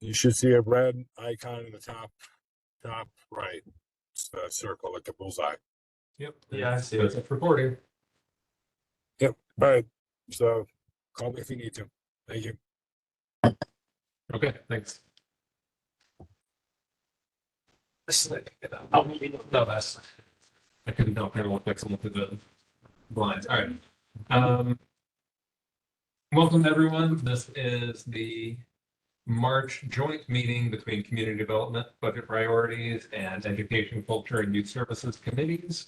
You should see a red icon in the top right. It's a circle like a bullseye. Yep. Yeah, I see it. It's recording. Yep. All right. So call me if you need to. Thank you. Okay, thanks. Oh, no, that's, I couldn't help kind of look like someone through the blinds. All right. Welcome everyone. This is the March joint meeting between Community Development, Budget Priorities, and Education, Culture, and Youth Services Committees.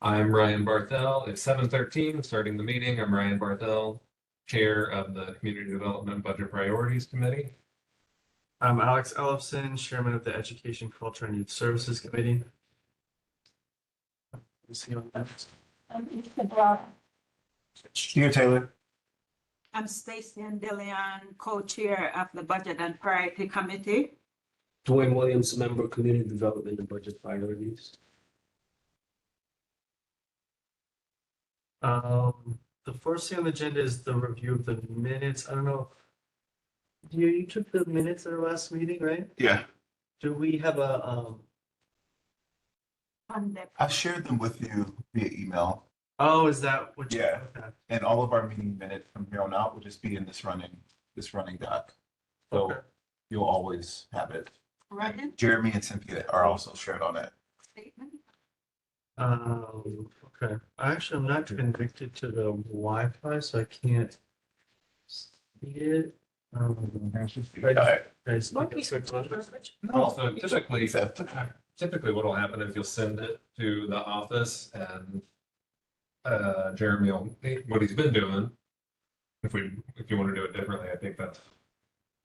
I'm Ryan Barthel. It's 7:13, starting the meeting. I'm Ryan Barthel, Chair of the Community Development Budget Priorities Committee. I'm Alex Ellefson, Chairman of the Education, Culture, and Youth Services Committee. I'm Lisa Brown. Here, Taylor. I'm Stacy Andelian, co-chair of the Budget and Priority Committee. Dwayne Williams, member, Community Development and Budget Priorities. The first thing on the agenda is the review of the minutes. I don't know. You took the minutes at our last meeting, right? Yeah, Do we have a, On the I've shared them with you via email, oh, is that what? Yeah. Okay. and all of our meeting minutes from here on out will just be in this running doc. So Okay. you'll always have it. written Jeremy and Cynthia are also shared on it. statement. Okay. Actually, I'm not connected to the Wi-Fi, so I can't see it. Guys, What take a quick look. Also, typically, Except- typically what will happen is you'll send it to the office and Jeremy will, what he's been doing. If you want to do it differently, I think that's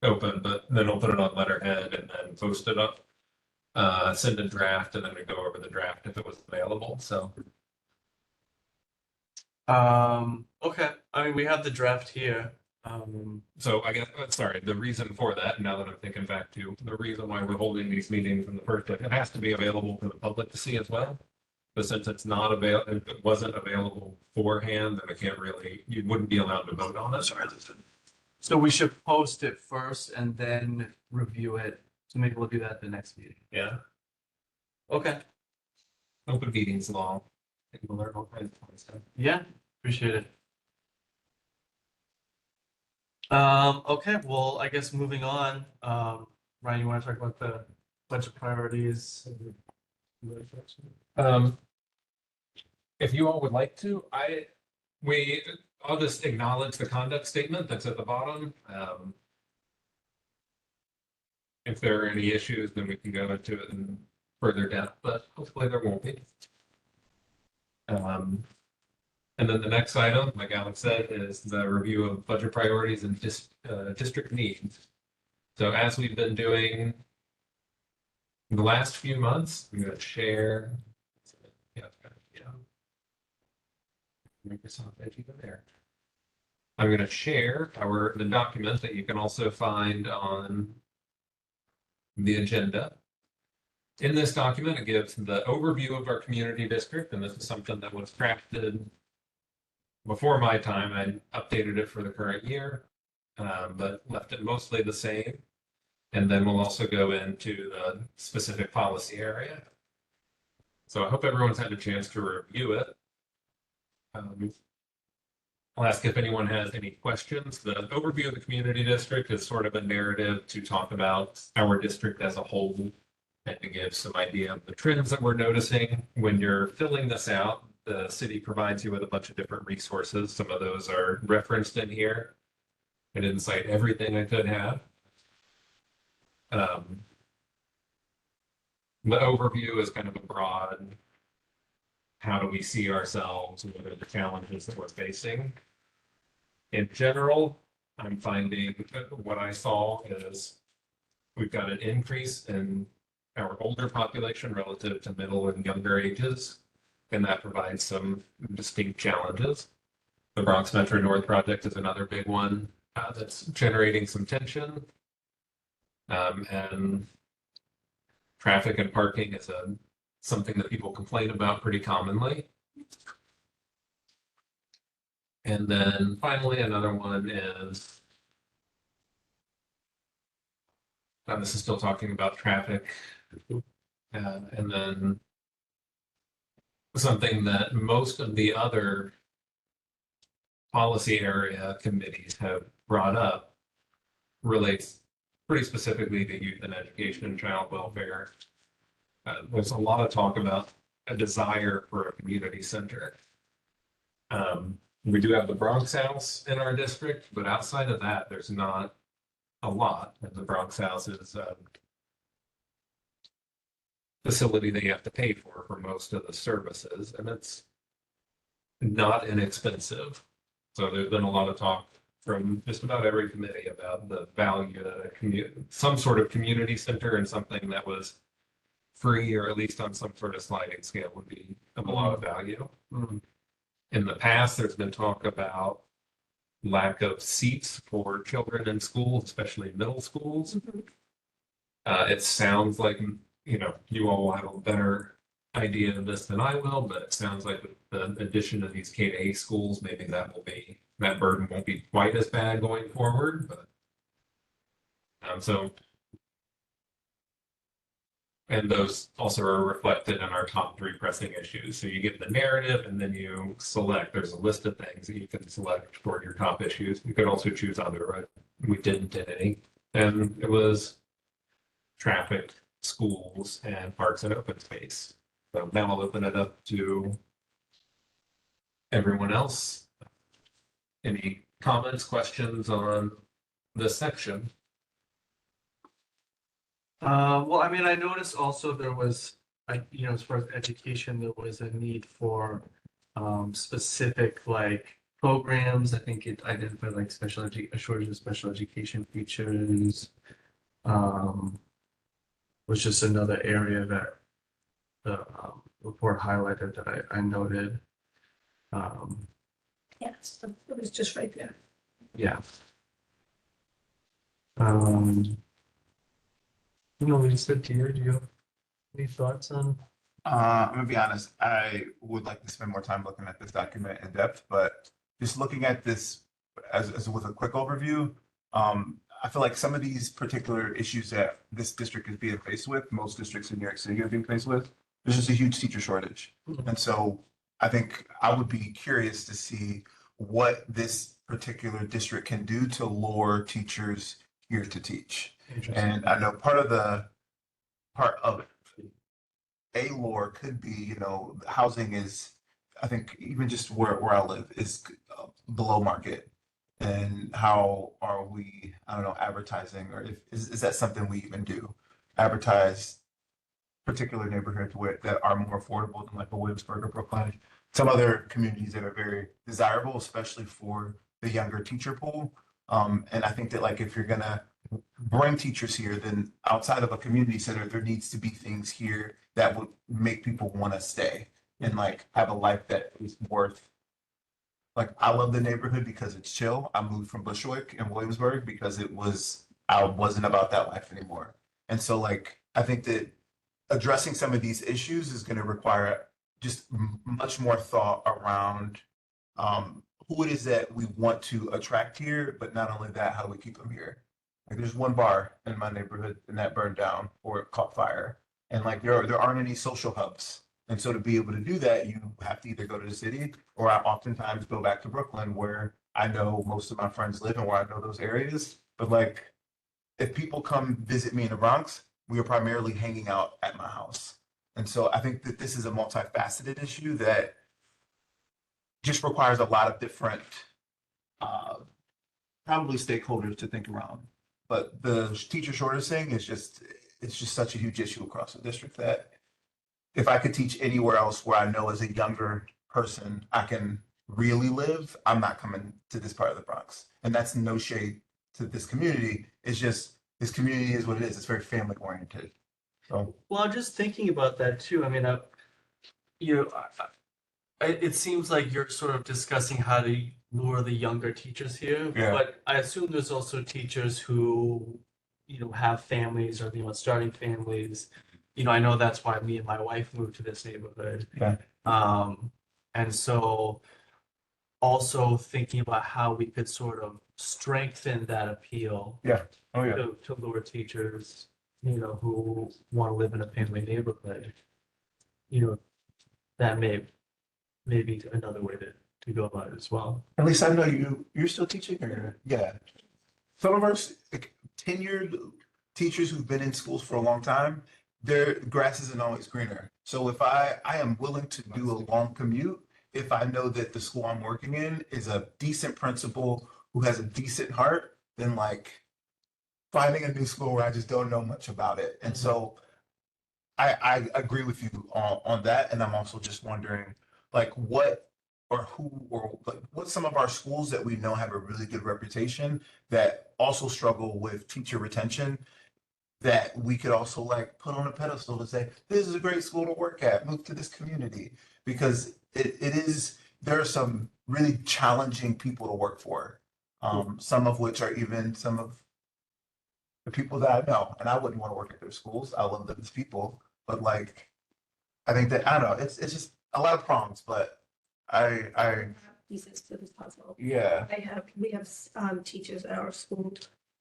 open, but then he'll put it on letterhead and then post it up. Send a draft and then we go over the draft if it was available, so. Okay. I mean, we have the draft here. So I guess, sorry, the reason for that, now that I'm thinking back to, the reason why we're holding these meetings in the first place, it has to be available for the public to see as well. But since it's not available, if it wasn't available beforehand, then I can't really, you wouldn't be allowed to vote on it. So we should post it first and then review it. So maybe we'll do that at the next meeting. Yeah, Okay. open meetings law. I think we'll learn all kinds of fun stuff. Yeah, appreciate it. Okay, well, I guess moving on, Ryan, you want to talk about the budget priorities? If you all would like to, I'll just acknowledge the conduct statement that's at the bottom. If there are any issues, then we can go into it in further depth, but hopefully there won't be. And then the next item, like Alex said, is the review of budget priorities and district needs. So as we've been doing the last few months, I'm going to share. Yeah, Microsoft Edge even there. I'm going to share the document that you can also find on the agenda. In this document, it gives the overview of our community district, and this is something that was crafted before my time. I updated it for the current year, but left it mostly the same. And then we'll also go into the specific policy area. So I hope everyone's had a chance to review it. I'll ask if anyone has any questions. The overview of the community district is sort of a narrative to talk about our district as a whole and to give some idea of the trends that we're noticing. When you're filling this out, the city provides you with a bunch of different resources. Some of those are referenced in here. I didn't cite everything I could have. The overview is kind of a broad, how do we see ourselves? What are the challenges that we're facing? In general, I'm finding what I saw is we've got an increase in our older population relative to middle and younger ages, and that provides some distinct challenges. The Bronx Metro North project is another big one that's generating some tension. And traffic and parking is something that people complain about pretty commonly. And then finally, another one is This is still talking about traffic. And then something that most of the other policy area committees have brought up relates pretty specifically to youth and education and child welfare. There's a lot of talk about a desire for a community center. We do have the Bronx House in our district, but outside of that, there's not a lot. And the Bronx House is a facility that you have to pay for most of the services, and it's not inexpensive. So there's been a lot of talk from just about every committee about the value that some sort of community center and something that was free or at least on some sort of sliding scale would be of a lot of value. In the past, there's been talk about lack of seats for children in schools, especially middle schools. It sounds like, you all will have a better idea of this than I will, but it sounds like with the addition of these K-8 schools, maybe that burden won't be quite as bad going forward. But and those also are reflected in our top 3 pressing issues. So you get the narrative and then you select. There's a list of things that you can select for your top issues. You could also choose other, right? We didn't did any. And it was traffic, schools, and parks and open space. So now I'll open it up to everyone else. Any comments, questions on this section? Well, I mean, I noticed also there was, as far as education, there was a need for specific programs. I think it identified a shortage of special education teachers. Was just another area that the report highlighted that I noted. Yes, it was just right there. Yeah. Lisa, do you have any thoughts on? I'm gonna be honest, I would like to spend more time looking at this document in depth, but just looking at this as with a quick overview, I feel like some of these particular issues that this district is being faced with, most districts in New York City are being faced with, there's just a huge teacher shortage. And so I think I would be curious to see what this particular district can do to lure teachers here to teach. And I know part of it, a lure could be, housing is, I think even just where I live is below market. And how are we, I don't know, advertising, or is that something we even do? Advertise particular neighborhoods that are more affordable than a Williamsburg or Brookline. Some other communities that are very desirable, especially for the younger teacher pool. And I think that if you're gonna bring teachers here, then outside of a community center, there needs to be things here that would make people want to stay and have a life that is worth. I love the neighborhood because it's chill. I moved from Bushwick in Williamsburg because I wasn't about that life anymore. And so I think that addressing some of these issues is going to require just much more thought around who it is that we want to attract here, but not only that, how do we keep them here? There's one bar in my neighborhood and that burned down or it caught fire. And there aren't any social hubs. And so to be able to do that, you have to either go to the city or I oftentimes go back to Brooklyn where I know most of my friends live and where I know those areas. But if people come visit me in the Bronx, we are primarily hanging out at my house. And so I think that this is a multifaceted issue that just requires a lot of different, probably stakeholders to think around. But the teacher shortage thing it's just such a huge issue across the district that if I could teach anywhere else where I know as a younger person I can really live, I'm not coming to this part of the Bronx. And that's no shade to this community. It's just this community is what it is. It's very family oriented. So Well, I'm just thinking about that too. I mean, it seems like you're sort of discussing how to lure the younger teachers here, Yeah. but I assume there's also teachers who, have families or, starting families. I know that's why me and my wife moved to this neighborhood. Yeah. And so also thinking about how we could sort of strengthen that appeal Oh, yeah. to lure teachers, who want to live in a family neighborhood. That may be another way to go about it as well. At least I know you're still teaching or, yeah. Some of our tenured teachers who've been in schools for a long time, their grass isn't always greener. So if I am willing to do a long commute, if I know that the school I'm working in is a decent principal who has a decent heart, then like finding a new school where I just don't know much about it. And so I agree with you on that. And I'm also just wondering like what or who or like what some of our schools that we know have a really good reputation that also struggle with teacher retention that we could also like put on a pedestal to say, this is a great school to work at, move to this community. Because it is, there are some really challenging people to work for. Some of which are even some of the people that I know, and I wouldn't want to work at their schools. I love them as people, but like, I think that, I don't know, it's just a lot of prongs, but I, Pieces to this puzzle. yeah. We have teachers at our school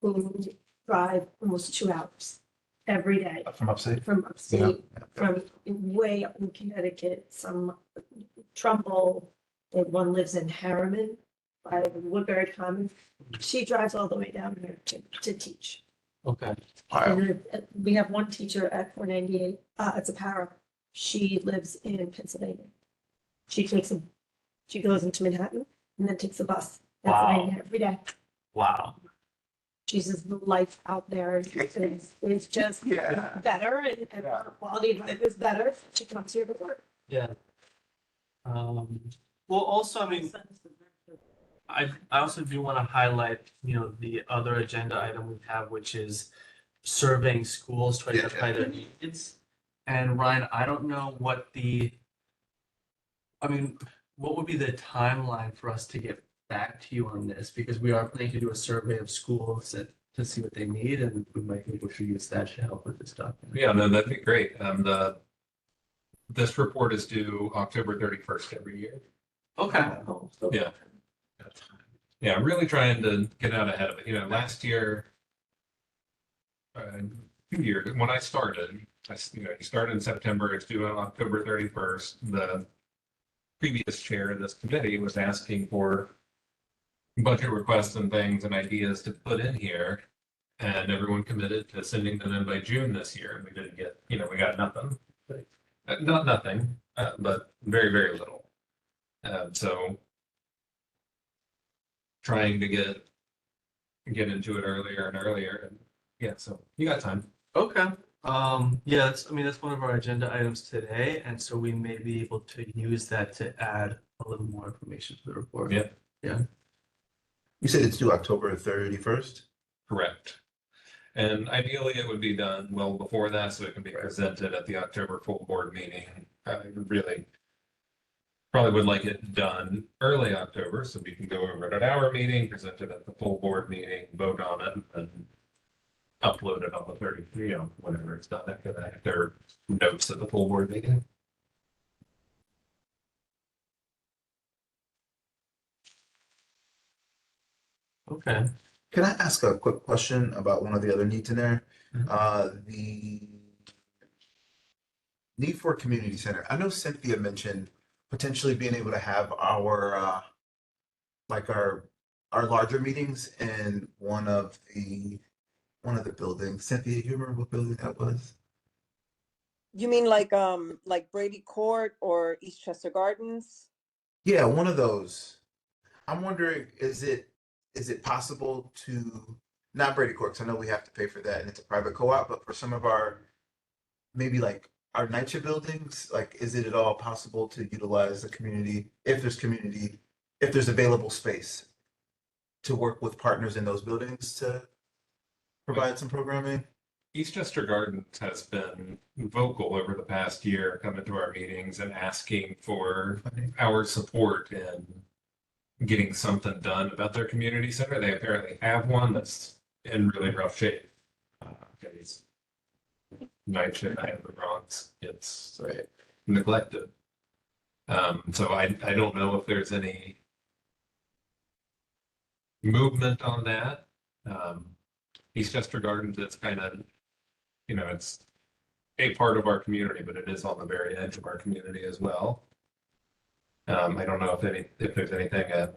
who drive almost 2 hours every day From upstate. from upstate, from way up in Connecticut, some Trumbull. And one lives in Harriman by Woodbury Common. She drives all the way down here to teach. Okay. Wow. And we have one teacher at 498, it's a para. She lives in Pennsylvania. She goes into Manhattan and then takes a bus. That's Wow. every day. Wow. She says the life out there is just Yeah. better and Yeah. her quality of life is better. She comes here to work. Yeah. Well, also, I mean, I also do want to highlight, the other agenda item we have, which is surveying schools to Yeah, identify their needs. And Ryan, I don't know what what would be the timeline for us to get back to you on this? Because we are planning to do a survey of schools to see what they need, and we might be able to use that to help with this document. Yeah, no, that'd be great. This report is due October 31st every year. Okay. Yeah. Yeah, I'm really trying to get out ahead of it. Last year, 2 years, when I started, you started in September, it's due on October 31st. The previous chair of this committee was asking for budget requests and things and ideas to put in here. And everyone committed to sending them in by June this year. And we didn't get, we got nothing. Not nothing, but very, very little. So trying to get into it earlier and earlier. And yeah, so you got time. Okay. Yeah, that's one of our agenda items today, and so we may be able to use that to add a little more information to the report. Yeah. Yeah. You said it's due October 31st? Correct. And ideally, it would be done well before that, so it can be presented at the October full board meeting. I really probably would like it done early October, so we can go over it at our meeting, present it at the full board meeting, vote on it, and upload it on the 30th, whenever it's done after that. There are notes at the full board meeting. Okay. Can I ask a quick question about one of the other needs in there? The need for a community center. I know Cynthia mentioned potentially being able to have our larger meetings in one of the buildings. Cynthia, you remember what building that was? You mean like Brady Court or Eastchester Gardens? Yeah, one of those. I'm wondering, is it possible to, not Brady Court, 'cause I know we have to pay for that and it's a private co-op, but for some of our, maybe like our NYCHA buildings, like, is it at all possible to utilize the community, if there's available space to work with partners in those buildings to provide some programming? Eastchester Gardens has been vocal over the past year, coming to our meetings and asking for our support in getting something done about their community center. They apparently have one that's in really rough shape. It's NYCHA, I have the Bronx. It's neglected. So I don't know if there's any movement on that. Eastchester Gardens, it's kind of, it's a part of our community, but it is on the very edge of our community as well. I don't know if there's anything at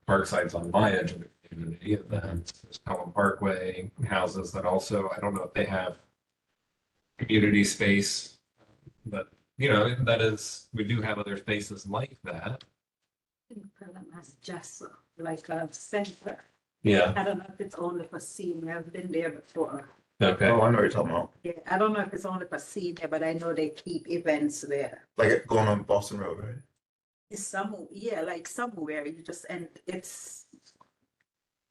Parkside's on my edge of the community, and then there's Pelham Parkway houses that also, I don't know if they have community space, but that is, we do have other spaces like that. Pelham has just like a center. Yeah. I don't know if it's only for senior. I've been there before. Okay. Oh, I know what you're talking about. Yeah, I don't know if it's only for senior, but I know they keep events there. Like going on Boston Road, right? It's like somewhere you just, and it's,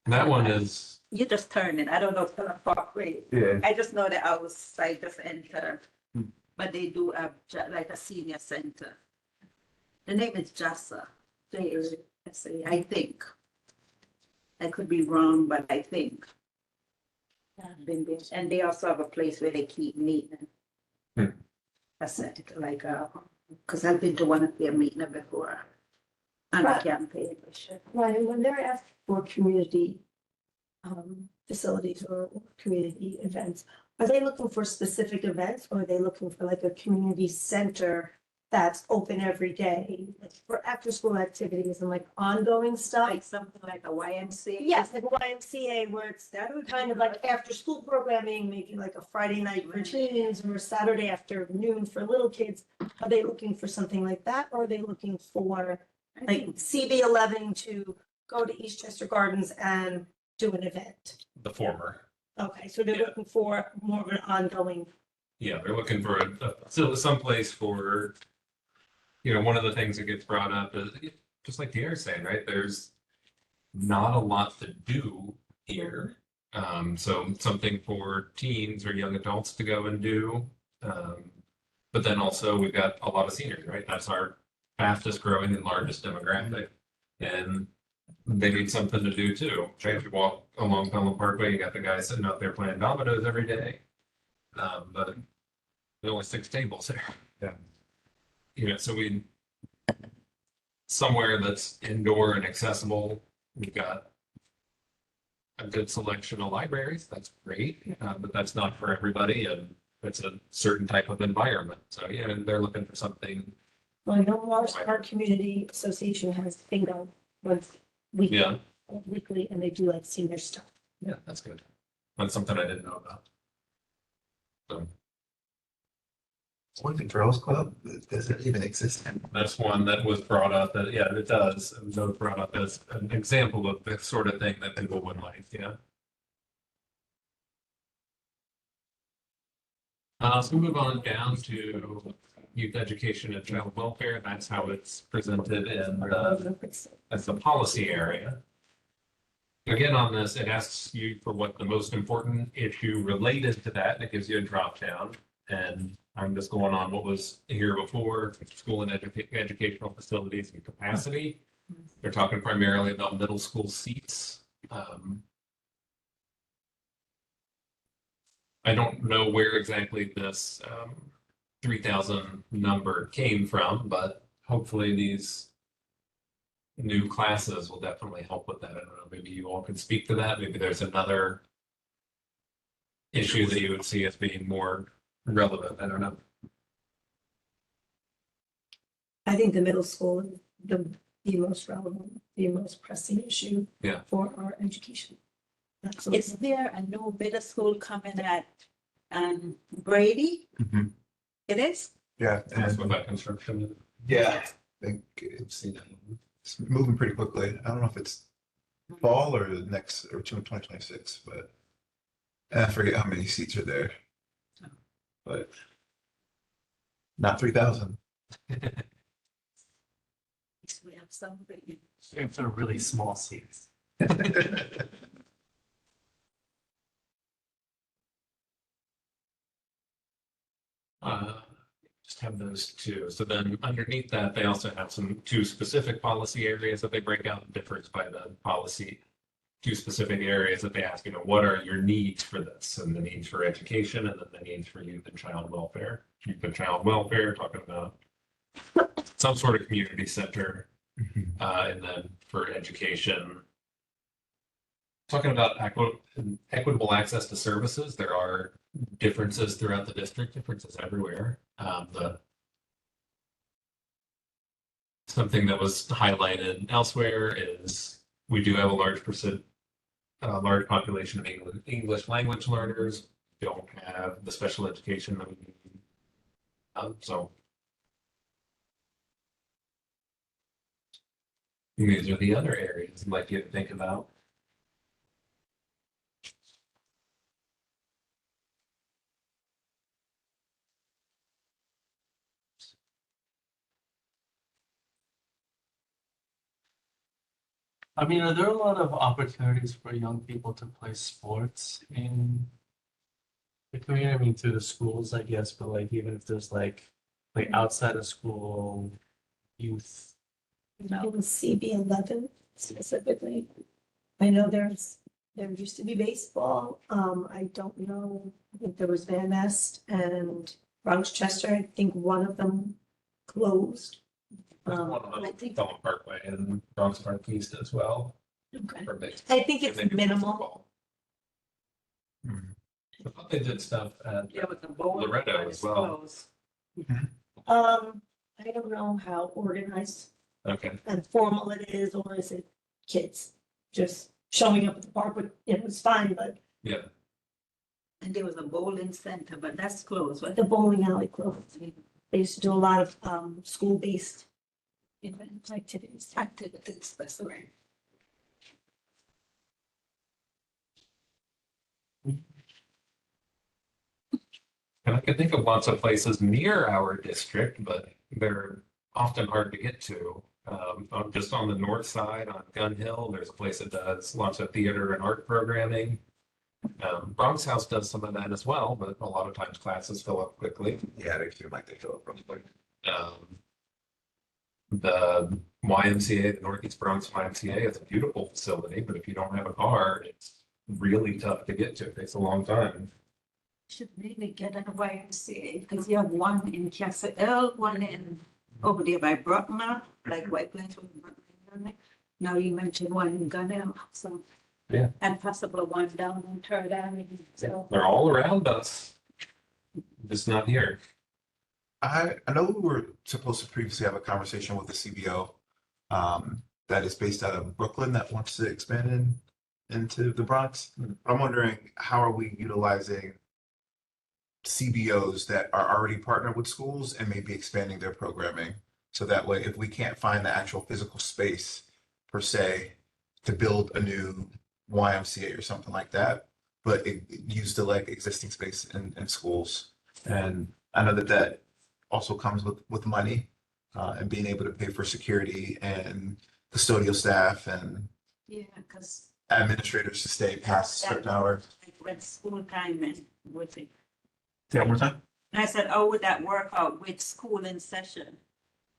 That one is, you just turn it. I don't know if Pelham Parkway. Yeah. I just know the outside just enter, Hmm. but they do have like a senior center. The name is JASA, J-A-S-A, I think. I could be wrong, but I think. I've been there. And they also have a place where they keep meeting. Hmm. A set, like, because I've been to one of their meetings before. On a Right. campaign. Ryan, when they're asking for community facilities or community events, are they looking for specific events or are they looking for like a community center that's open every day, like for after school activities and like ongoing stuff? Like something like a YMCA. Yes, like YMCA where it's That would kind of like after school programming, maybe like a Friday night for teens or a Saturday afternoon for little kids. Are they looking for something like that or are they looking for like CB11 to go to Eastchester Gardens and do an event? the former. Okay, so they're Yeah. looking for more of an ongoing. Yeah, they're looking for still someplace for, one of the things that gets brought up is, just like De'Aaron's saying, right? There's not a lot to do here. So something for teens or young adults to go and do. But then also we've got a lot of seniors, right? That's our fastest growing and largest demographic. And they need something to do too. Right? If you walk along Pelham Parkway, you got the guy sitting out there playing dominoes every day. But there's only 6 tables there. Yeah. So we somewhere that's indoor and accessible. We've got a good selection of libraries. That's great, but that's not for everybody, and it's a certain type of environment. So they're looking for something. Well, I know our community association has bingo once Yeah, weekly, and they do like senior stuff. yeah, that's good. That's something I didn't know about. So Boys and Girls Club, does it even exist? that's one that was brought up. That it does. It was brought up as an example of the sort of thing that people would like. Yeah. So we move on down to youth education and child welfare. That's how it's presented in as the policy area. Again, on this, it asks you for what the most important issue related to that, and it gives you a drop down. And I'm just going on what was here before, school and educational facilities and capacity. They're talking primarily about middle school seats. I don't know where exactly this 3,000 number came from, but hopefully these new classes will definitely help with that. I don't know, maybe you all can speak to that. Maybe there's another issue that you would see as being more relevant. I don't know. I think the middle school is the most relevant, the most pressing issue. Yeah. For our education. Is Absolutely. there a new middle school coming at Brady? Mhm. It is? Yeah, That's and what that construction is. yeah, I think it's moving pretty quickly. I don't know if it's fall or the next or 2026, but I forget how many seats are there. But not 3,000. We have somebody. If they're really small seats. Just have those two. So then underneath that, they also have two specific policy areas that they break out. It differs by the policy. 2 specific areas that they ask, what are your needs for this? And the needs for education, and then the needs for youth and child welfare. Youth and child welfare, talking about some sort of community center. And then for education, talking about equitable access to services, there are differences throughout the district, differences everywhere. Something that was highlighted elsewhere is we do have a large large population of English language learners. Don't have the special education that we need. So these are the other areas you might get to think about. I mean, are there a lot of opportunities for young people to play sports in the community? I mean, through the schools, I guess, but like even if there's like outside of school youth. In CB11 specifically. I know there used to be baseball. I don't know, I think there was Van Nest and Bronx Chester. I think one of them closed. There's one on I think, Thumb Parkway and Bronx Park East as well. okay. for base- I think it's and they do minimal. football. I thought they did stuff at Yeah, with the bowl. Loretto as well. I don't know how organized Okay. and formal it is, or is it kids just showing up at the park, but it was fine, but Yeah. And there was a bowling center, but that's closed. What the bowling alley closed. They used to do a lot of school-based events, activities. activities, that's right. And I can think of lots of places near our district, but they're often hard to get to. Just on the north side on Gun Hill, there's a place that does lots of theater and art programming. Bronx House does some of that as well, but a lot of times classes fill up quickly. Yeah, they feel like they fill up really quick. The YMCA, the Northeast Bronx YMCA, is a beautiful facility, but if you don't have a car, it's really tough to get to. It takes a long time. Should really get a YMCA, because you have one in Castle L, one in over there by Bruckner, like White Plains. with Bruckner. Now you mentioned one in Gunnell, so. Yeah. And possible one down in Third Avenue, so. They're all around us, just not here. I know we were supposed to previously have a conversation with the CBO that is based out of Brooklyn that wants to expand into the Bronx. I'm wondering, how are we utilizing CBOs that are already partnered with schools and maybe expanding their programming? So that way, if we can't find the actual physical space per se to build a new YMCA or something like that, but use the like existing space in schools. And I know that also comes with money and being able to pay for security and custodial staff and Yeah, because administrators to stay past certain hours. like when school time and with it. Say that one more time. And I said, oh, would that work out with school in session?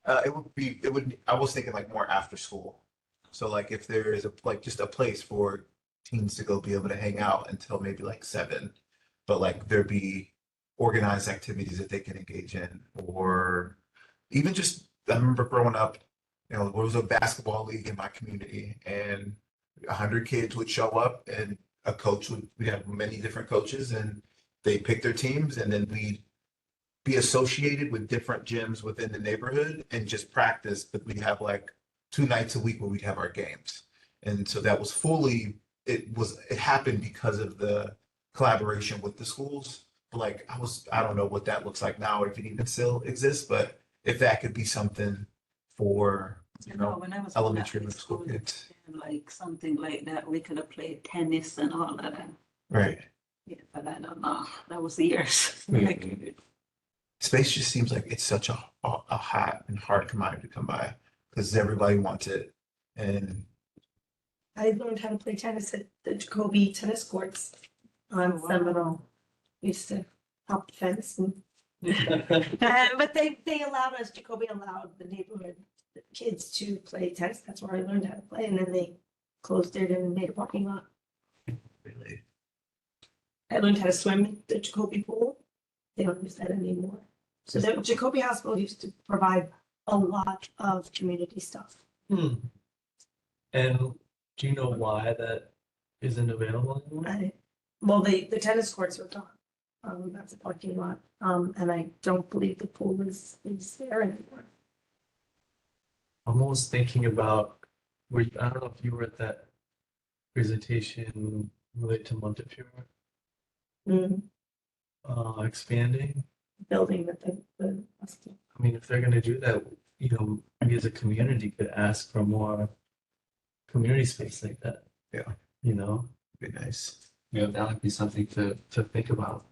I was thinking like more after school. So like if there is just a place for teens to go be able to hang out until maybe like 7, but like there be organized activities that they can engage in, or even just, I remember growing up, there was a basketball league in my community and 100 kids would show up and we'd have many different coaches and they pick their teams and then we'd be associated with different gyms within the neighborhood and just practice, but we'd have like 2 nights a week where we'd have our games. And so that was it happened because of the collaboration with the schools. Like I don't know what that looks like now, if it even still exists, but if that could be something for, When I was elementary in and school kids. like something like that, we could have played tennis and all of that. Right. Yeah, but I don't know. That was years. Mhm. Space just seems like it's such a hot and hard commodity to come by because everybody wants it. And I learned how to play tennis at the Jacoby tennis courts on wow. Seminole. Used to hop the fence and, but they allowed us, Jacoby allowed the neighborhood kids to play tennis. That's where I learned how to play, and then they closed it and made a parking lot. really, I learned how to swim in the Jacoby pool. They don't use that anymore. So the Jacoby Hospital used to provide a lot of community stuff. And do you know why that isn't available anymore? Well, the tennis courts are gone. That's a parking lot. And I don't believe the pool is there anymore. I'm almost thinking about, I don't know if you were at that presentation related to Montefiore, expanding. Building that the. I mean, if they're gonna do that, you know, we as a community could ask for more community space like that. Yeah. You know, Be nice. that would be something to think about.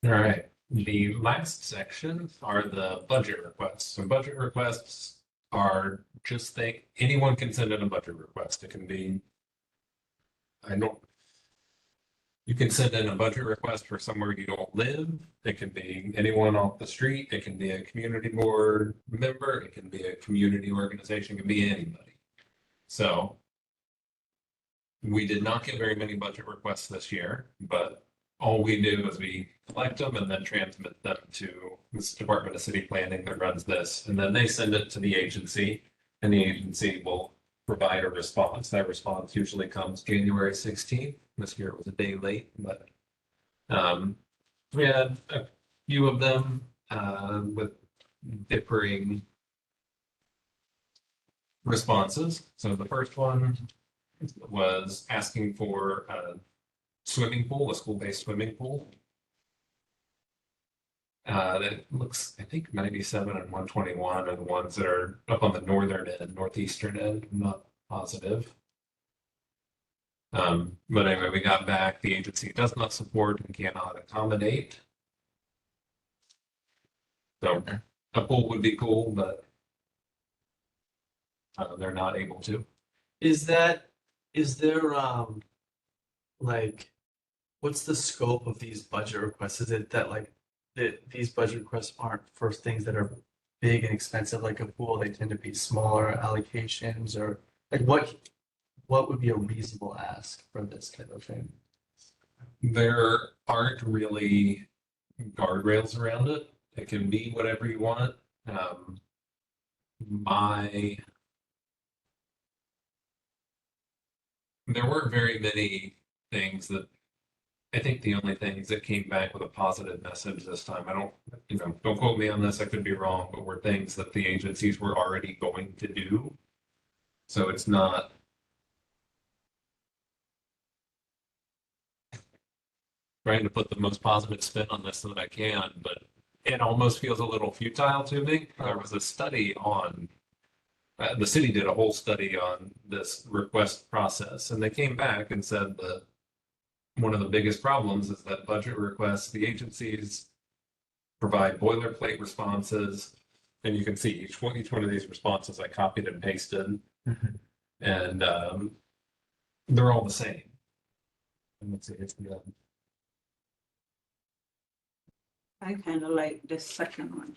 All right, the last section are the budget requests. So budget requests are just anyone can send in a budget request. It can be, you can send in a budget request for somewhere you don't live. It can be anyone off the street. It can be a community board member. It can be a community organization. It can be anybody. So we did not get very many budget requests this year, but all we do is we collect them and then transmit them to this Department of City Planning that runs this. And then they send it to the agency, and the agency will provide a response. That response usually comes January 16th. This year it was a day late, but we had a few of them with differing responses. So the first one was asking for a swimming pool, a school-based swimming pool. That looks, I think 97 and 121 are the ones that are up on the northern end, northeastern end. I'm not positive. But anyway, we got back. The agency does not support and cannot accommodate. So a pool would be cool, but they're not able to. Is there like, what's the scope of these budget requests? Is it that like that these budget requests aren't for things that are big and expensive like a pool? They tend to be smaller allocations, or like what would be a reasonable ask for this type of thing? There aren't really guardrails around it. It can be whatever you want. There weren't very many things that, I think the only things that came back with a positive message this time, don't quote me on this, I could be wrong, but were things that the agencies were already going to do. So it's not trying to put the most positive spin on this that I can, but it almost feels a little futile to me. There was a study on, the city did a whole study on this request process, and they came back and said that one of the biggest problems is that budget requests, the agencies provide boilerplate responses, and you can see each one of these responses I copied and pasted, and they're all the same. And let's see, it's good. I kind of like the second one.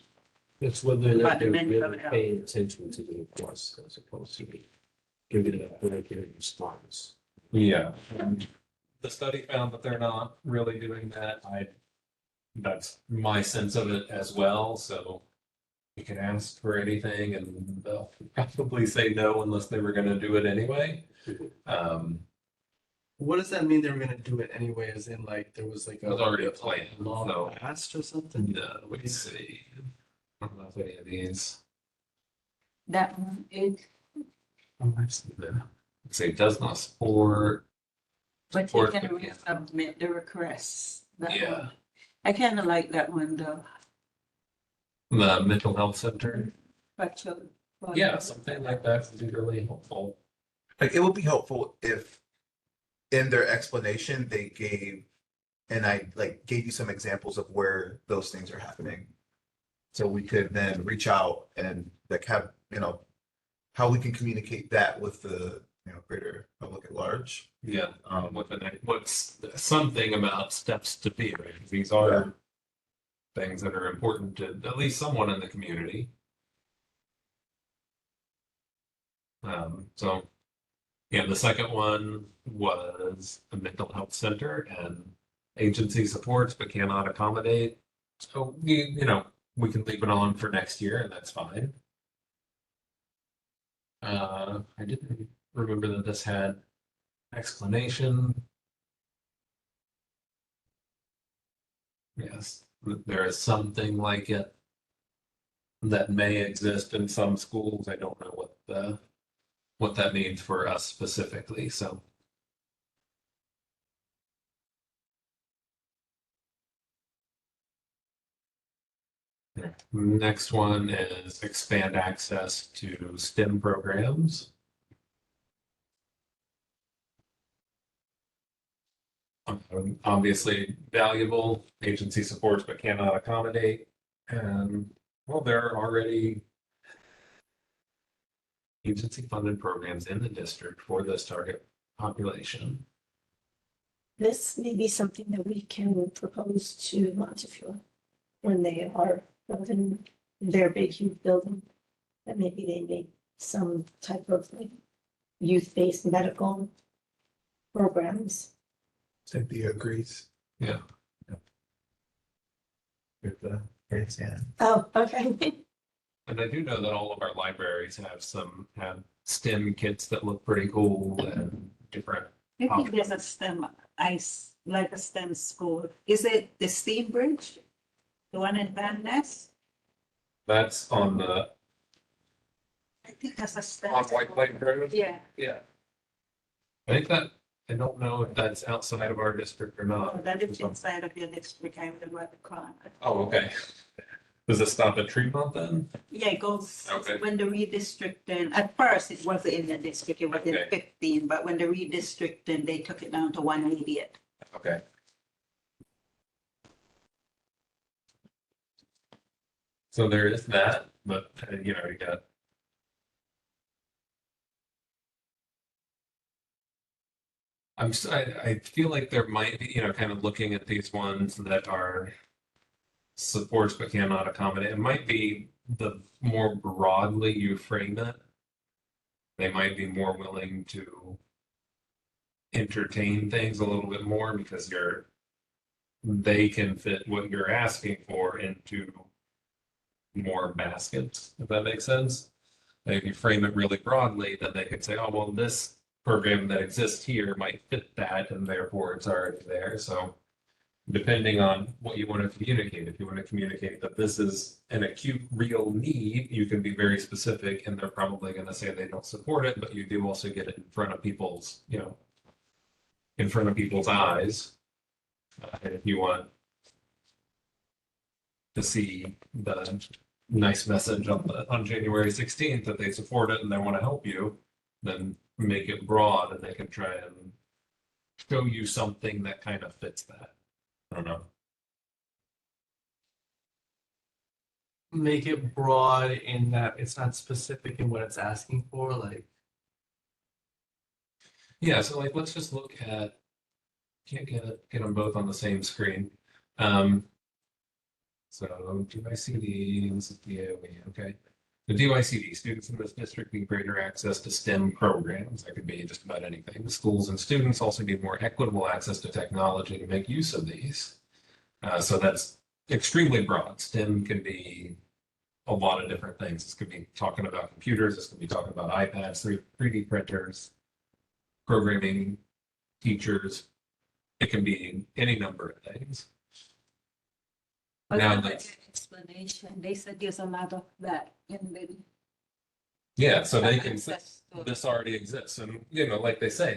It's whether or not But they're mental really health. paying attention to the request as opposed to giving a blanket response. Yeah. The study found that they're not really doing that. That's my sense of it as well. So you can ask for anything and they'll probably say no unless they were going to do it anyway. What does that mean they were gonna do it anyway? As in, like, there was like It was already a plan, law so- passed or something? No, let's see. I don't know if any of these. That one is, Let's say does not support. but you Support can the campaign. resubmit the requests. That Yeah. one. I kind of like that one though. The mental health center. But you. Yeah, something like that would be really helpful. Like, it would be helpful if in their explanation, they gave you some examples of where those things are happening. So we could then reach out and like have, how we can communicate that with the, greater public at large. Yeah, what's something about steps to be, right? 'Cause these are things that are important to at least someone in the community. So, yeah, the second one was a mental health center and agency supports but cannot accommodate. So we can leave it on for next year, and that's fine. I didn't remember that this had explanation. Yes, there is something like it that may exist in some schools. I don't know what that means for us specifically. So next one is expand access to STEM programs. Obviously valuable, agency supports but cannot accommodate. And well, there are already agency funded programs in the district for this target population. This may be something that we can propose to Montefiore when they are building their big huge building. That maybe they make some type of like youth-based medical programs. Cynthia agrees. Yeah. With the, yeah. Oh, okay. And I do know that all of our libraries have STEM kits that look pretty cool and different. I think there's a STEM, like a STEM school. Is it the Steam Bridge? The one in Van Ness? That's on the I think that's a STEM. White school. Lake Road. Yeah. Yeah. I think that I don't know if that's outside of our district or not. That is inside of your district, I have the web card. Oh, okay. Does it stop at Tremont then? Yeah, it goes, Okay. when the redistricting, at first it wasn't in the district, it was in Okay. 15, but when the redistricting, they took it down to 180th. Okay. So there is that, but you got. I feel like there might be, kind of looking at these ones that are supports but cannot accommodate. It might be the more broadly you frame it, they might be more willing to entertain things a little bit more because they can fit what you're asking for into more baskets, if that makes sense. Like if you frame it really broadly, then they could say, oh, well, this program that exists here might fit that, and therefore it's already there. So depending on what you want to communicate, if you want to communicate that this is an acute, real need, you can be very specific, and they're probably going to say they don't support it, but you do also get it in front of people's, in front of people's eyes. And if you want to see the nice message on January 16th that they support it and they want to help you, then make it broad and they can try and show you something that kind of fits that. I don't know. Make it broad in that it's not specific in what it's asking for, like. Yeah, so like let's just look at can't get them both on the same screen. So DYCD, this is DOE, okay. The DYCD, students in this district need greater access to STEM programs. That could be just about anything. The schools and students also need more equitable access to technology to make use of these. So that's extremely broad. STEM can be a lot of different things. This could be talking about computers. This could be talking about iPads, 3D printers, programming, teachers. It can be any number of things. But Now now let's- explanation, they said there's a lot of that in the. Yeah, so they can access to- this already exists. And, like they say,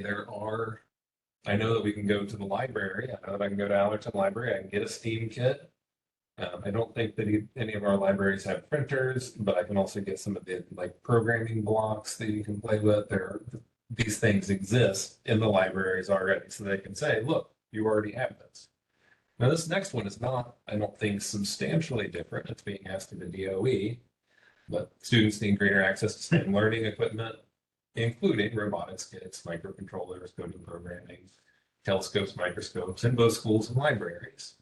I know that we can go to the library. I know that I can go to Allerton Library. I can get a Steam kit. I don't think that any of our libraries have printers, but I can also get some of the programming blocks that you can play with. These things exist in the libraries already. So they can say, look, you already have this. Now, this next one is not, I don't think, substantially different. It's being asked in the DOE, but students need greater access to STEM learning equipment, including robotics kits, microcontrollers, coding programming, telescopes, microscopes, in both schools and libraries.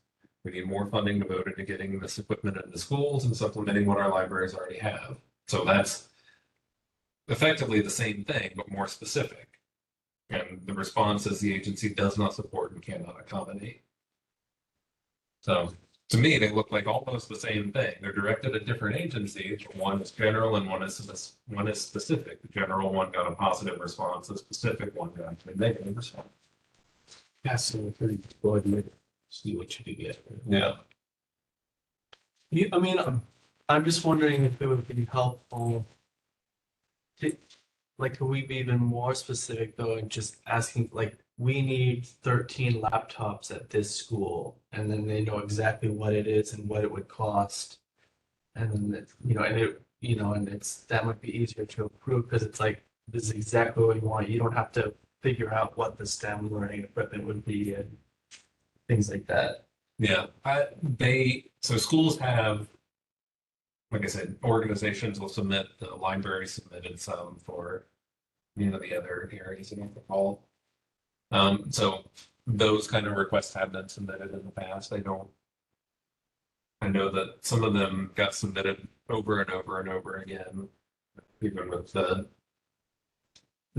We need more funding devoted to getting this equipment into schools and supplementing what our libraries already have. So that's effectively the same thing, but more specific. And the response is the agency does not support and cannot accommodate. So to me, they look like almost the same thing. They're directed at different agencies. One is general and one is specific. The general one got a positive response. The specific one got a negative response. That's a pretty coordinated, see what you can get. Yeah. I mean, I'm just wondering if it would be helpful to, like, could we be even more specific though, and just asking, like, we need 13 laptops at this school, and then they know exactly what it is and what it would cost. And then, and it's, that might be easier to approve, because it's like, this is exactly what we want. You don't have to figure out what the STEM learning equipment would be and things like that. Yeah. So schools have, like I said, organizations will submit, the library submitted some for, the other areas in the fall. So those kind of requests have been submitted in the past. I know that some of them got submitted over and over and over again, even with the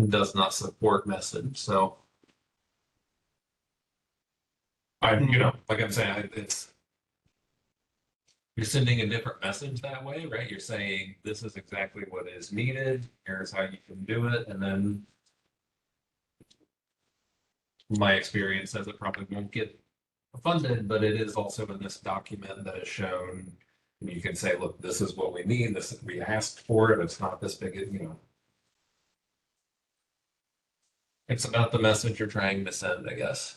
does not support message. So like I'm saying, you're sending a different message that way, right? You're saying this is exactly what is needed. Here's how you can do it. And then my experience says it probably won't get funded, but it is also in this document that is shown. You can say, look, this is what we need. We asked for it. It's not this big, It's about the message you're trying to send, I guess.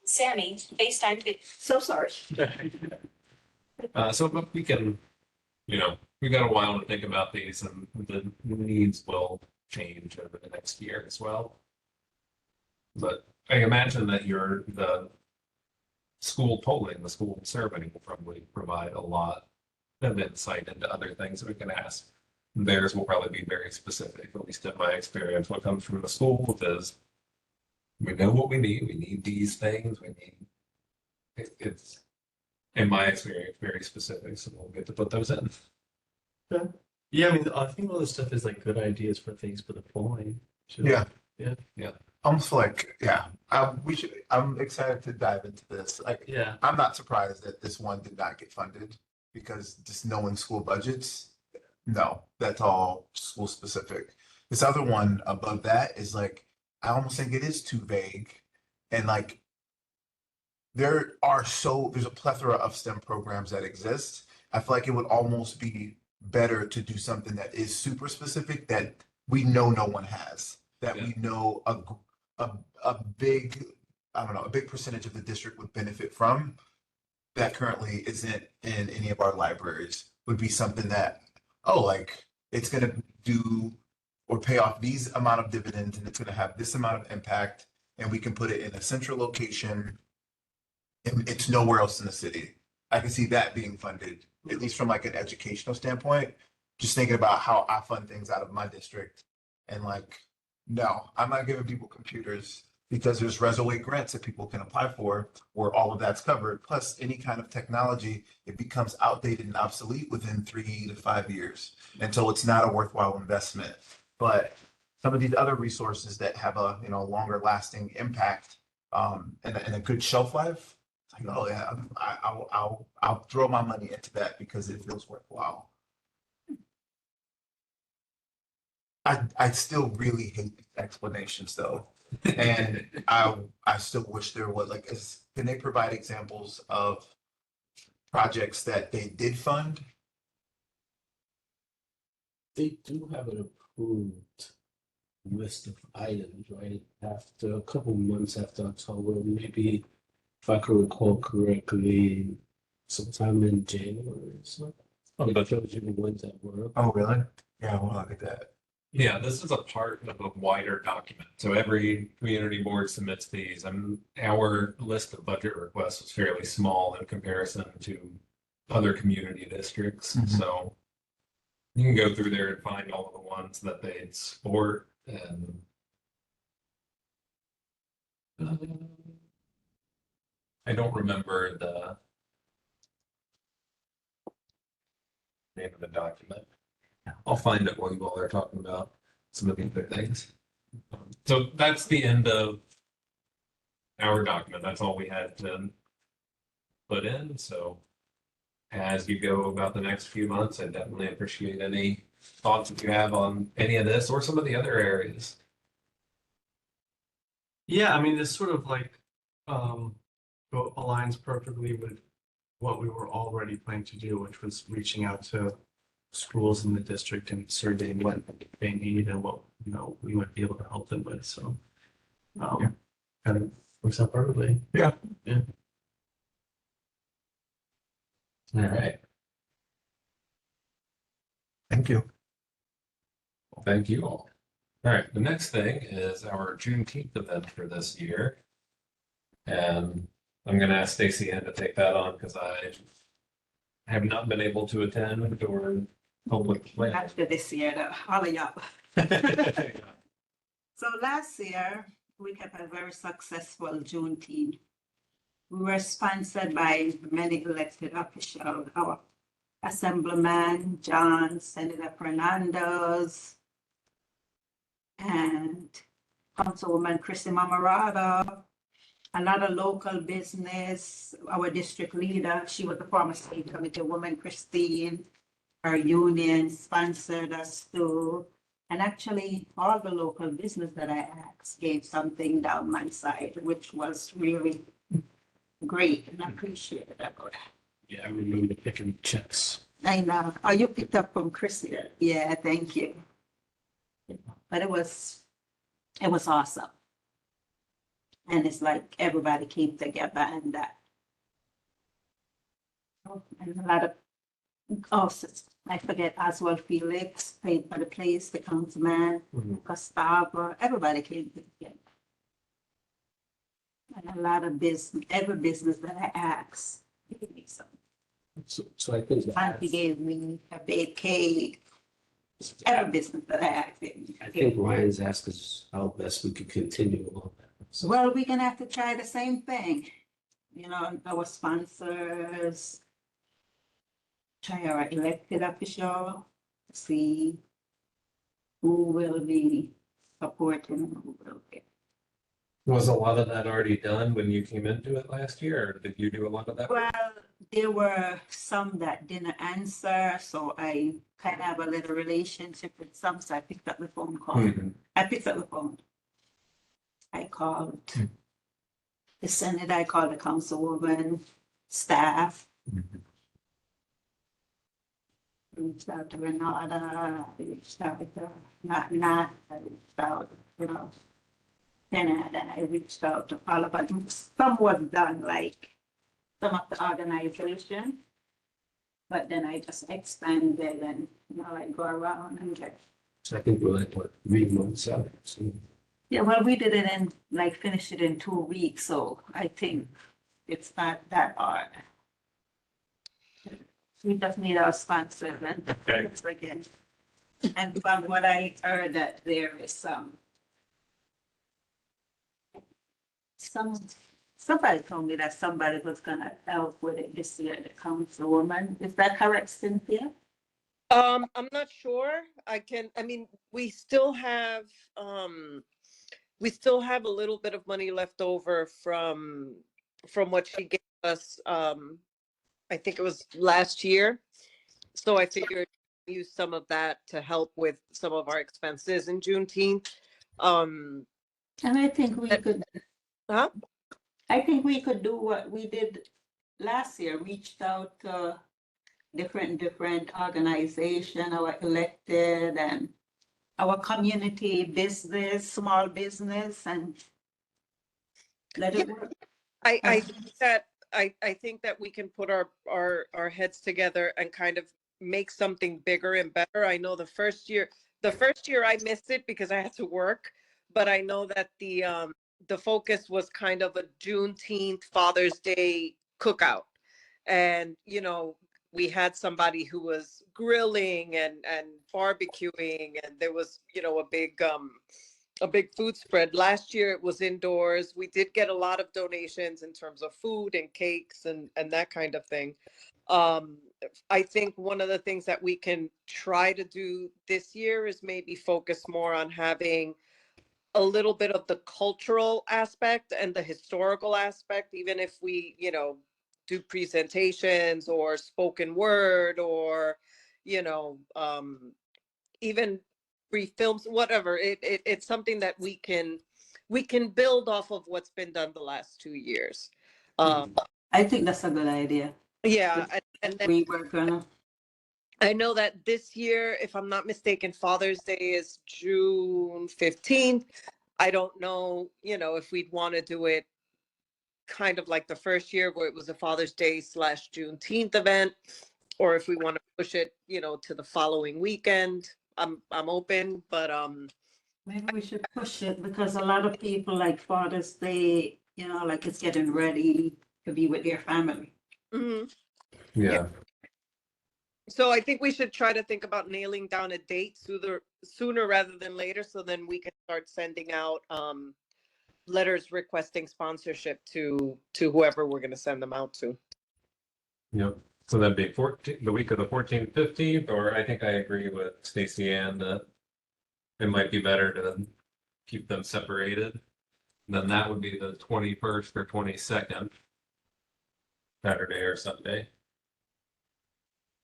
Sammy, FaceTime. So sorry. But we can, we got a while to think about these, and the needs will change over the next year as well. But I imagine that the school polling, the school survey will probably provide a lot of insight into other things that we can ask. Theirs will probably be very specific, at least in my experience. What comes from the school is we know what we need. We need these things. It's in my experience, very specific. So we'll get to put those in. Yeah, I mean, I think all this stuff is like good ideas for things for the polling. Yeah. Yeah. Almost like, yeah, I'm excited to dive into this. Like, Yeah. I'm not surprised that this one did not get funded, because just knowing school budgets, no, that's all school specific. This other one above that is like, I almost think it is too vague. And like, there's a plethora of STEM programs that exist. I feel like it would almost be better to do something that is super specific, that we know no one has, that we know a big, I don't know, a big percentage of the district would benefit from, that currently isn't in any of our libraries, would be something that, like, it's going to do or pay off these amount of dividends, and it's going to have this amount of impact, and we can put it in a central location, and it's nowhere else in the city. I can see that being funded, at least from like an educational standpoint. Just thinking about how I fund things out of my district, and like, no, I'm not giving people computers, because there's Resolute grants that people can apply for where all of that's covered. Plus, any kind of technology, it becomes outdated and obsolete within 3 to 5 years. And so it's not a worthwhile investment. But some of these other resources that have a longer lasting impact, and a good shelf life, it's like, oh yeah, I'll throw my money into that because it feels worthwhile. I still really hate explanations though. And I still wish there was, like, can they provide examples of projects that they did fund? They do have an approved list of items, right? After a couple months after October, maybe, if I can recall correctly, sometime in January or so. It shows you the ones that were. Oh, really? Yeah, I want to look at that. Yeah, this is a part of a wider document. So every community board submits these, and our list of budget requests was fairly small in comparison to other community districts. Mhm. So you can go through there and find all of the ones that they support. And I don't remember the name of the document. I'll find it while you all are talking about some of the other things. So that's the end of our document. That's all we had to put in. So as you go about the next few months, I definitely appreciate any thoughts that you have on any of this or some of the other areas. Yeah, I mean, this sort of like aligns perfectly with what we were already planning to do, which was reaching out to schools in the district and surveying what they need and what, you know, we might be able to help them with. So kind of works out perfectly. Yeah. Yeah. All right. Thank you. Well, thank you all. All right. The next thing is our Juneteenth event for this year. And I'm going to ask Stacy Ann to take that on because I have not been able to attend or help with the plan. After this year, all of y'all. So last year, we had a very successful Juneteenth. We were sponsored by many elected officials, our Assemblyman John, Senator Fernandez, and Councilwoman Chrissy Mamarada, a lot of local business, our district leader, she was the former state committee woman, Christine, our union sponsored us too. And actually, all the local business that I asked gave something down my side, which was really great and I appreciated that. Yeah, I remember picking checks. I know. Oh, you picked up from Chrissy. Yeah, thank you. But it was awesome. And it's like everybody came together and that. And a lot of, I forget, Oswald Felix paid for the place, the councilman, Gustavo, everybody came together. And a lot of business, every business that I asked, gave me some. So I think Auntie gave me a big cake. Every business that I asked. I think Ryan's asked us how best we could continue along that. So Well, we're gonna have to try the same thing. You know, our sponsors, try our elected official, see who will be supporting and who will be. Was a lot of that already done when you came into it last year, or did you do a lot of that? Well, there were some that didn't answer, so I kind of have a little relationship with some, so I picked up the phone call. Mhm. I picked up the phone. I called the Senate, I called the councilwoman, staff. Reached out to Renata, I reached out to not, I reached out, you know. Then I reached out to all of them. Some was done, like some of the organization. But then I just expanded and, you know, like go around and get. So I think we're like, what, 3 months out? So Yeah, well, we did it in, like, finished it in 2 weeks, so I think it's not that hard. We just need our sponsor and Okay. again. And from what I heard that there is somebody told me that somebody was gonna help with it this year, the councilwoman. Is that correct, Cynthia? I'm not sure. I mean, we still have a little bit of money left over from what she gave us. I think it was last year. So I figured use some of that to help with some of our expenses in Juneteenth. And I think we could. Huh? I think we could do what we did last year, reached out to different organization, our elected and our community business, small business and let it work. I think that I think that we can put our heads together and kind of make something bigger and better. I know the first year I missed it because I had to work, but I know that the focus was kind of a Juneteenth Father's Day cookout. And you know, we had somebody who was grilling and barbecuing, and there was, you know, a big food spread. Last year it was indoors. We did get a lot of donations in terms of food and cakes and that kind of thing. I think one of the things that we can try to do this year is maybe focus more on having a little bit of the cultural aspect and the historical aspect, even if we, do presentations or spoken word or, even brief films, whatever. It's something that we can build off of what's been done the last 2 years. I think that's a good idea. Yeah, and then We were gonna, I know that this year, if I'm not mistaken, Father's Day is June 15th. I don't know, if we'd want to do it kind of like the first year where it was a Father's Day / Juneteenth event, or if we want to push it, to the following weekend. I'm open, but maybe we should push it because a lot of people like Father's Day, like it's getting ready to be with their family. mhm. Yeah. So I think we should try to think about nailing down a date sooner rather than later, so then we can start sending out letters requesting sponsorship to whoever we're going to send them out to. Yep. So that'd be the week of the 14th, 15th, or I think I agree with Stacy Ann that it might be better to keep them separated. Then that would be the 21st or 22nd, Saturday or Sunday.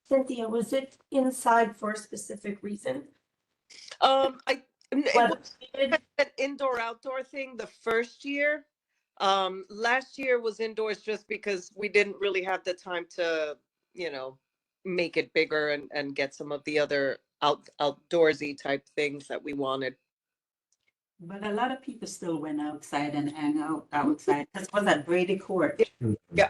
Cynthia, was it inside for a specific reason? It What was an indoor outdoor thing the first year. Last year was indoors just because we didn't really have the time to, make it bigger and get some of the other outdoorsy type things that we wanted. But a lot of people still went outside and hang out outside. That was at Brady Court. Yeah.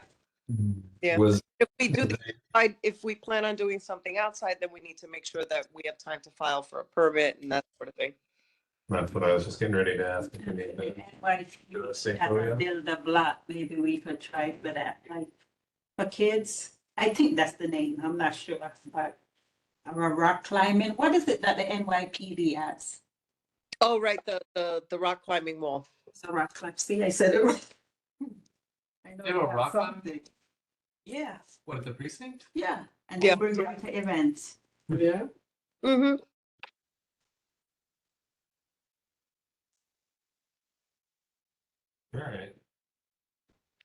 Yeah. Was If we do the outside, if we plan on doing something outside, then we need to make sure that we have time to file for a permit and that sort of thing. That's what I was just getting ready to ask. If we need to do a safe area. Build a block, maybe we could try for that, like, for kids. I think that's the name, I'm not sure, but rock climbing, what is it that the NYPD has? Oh, right, the rock climbing wall. It's a rock climb, see, I said it right. I know They have a they rock climbing? something. Yeah, What, at the precinct? yeah, and Yeah. they bring them to events. Yeah. Mm-hmm. All right.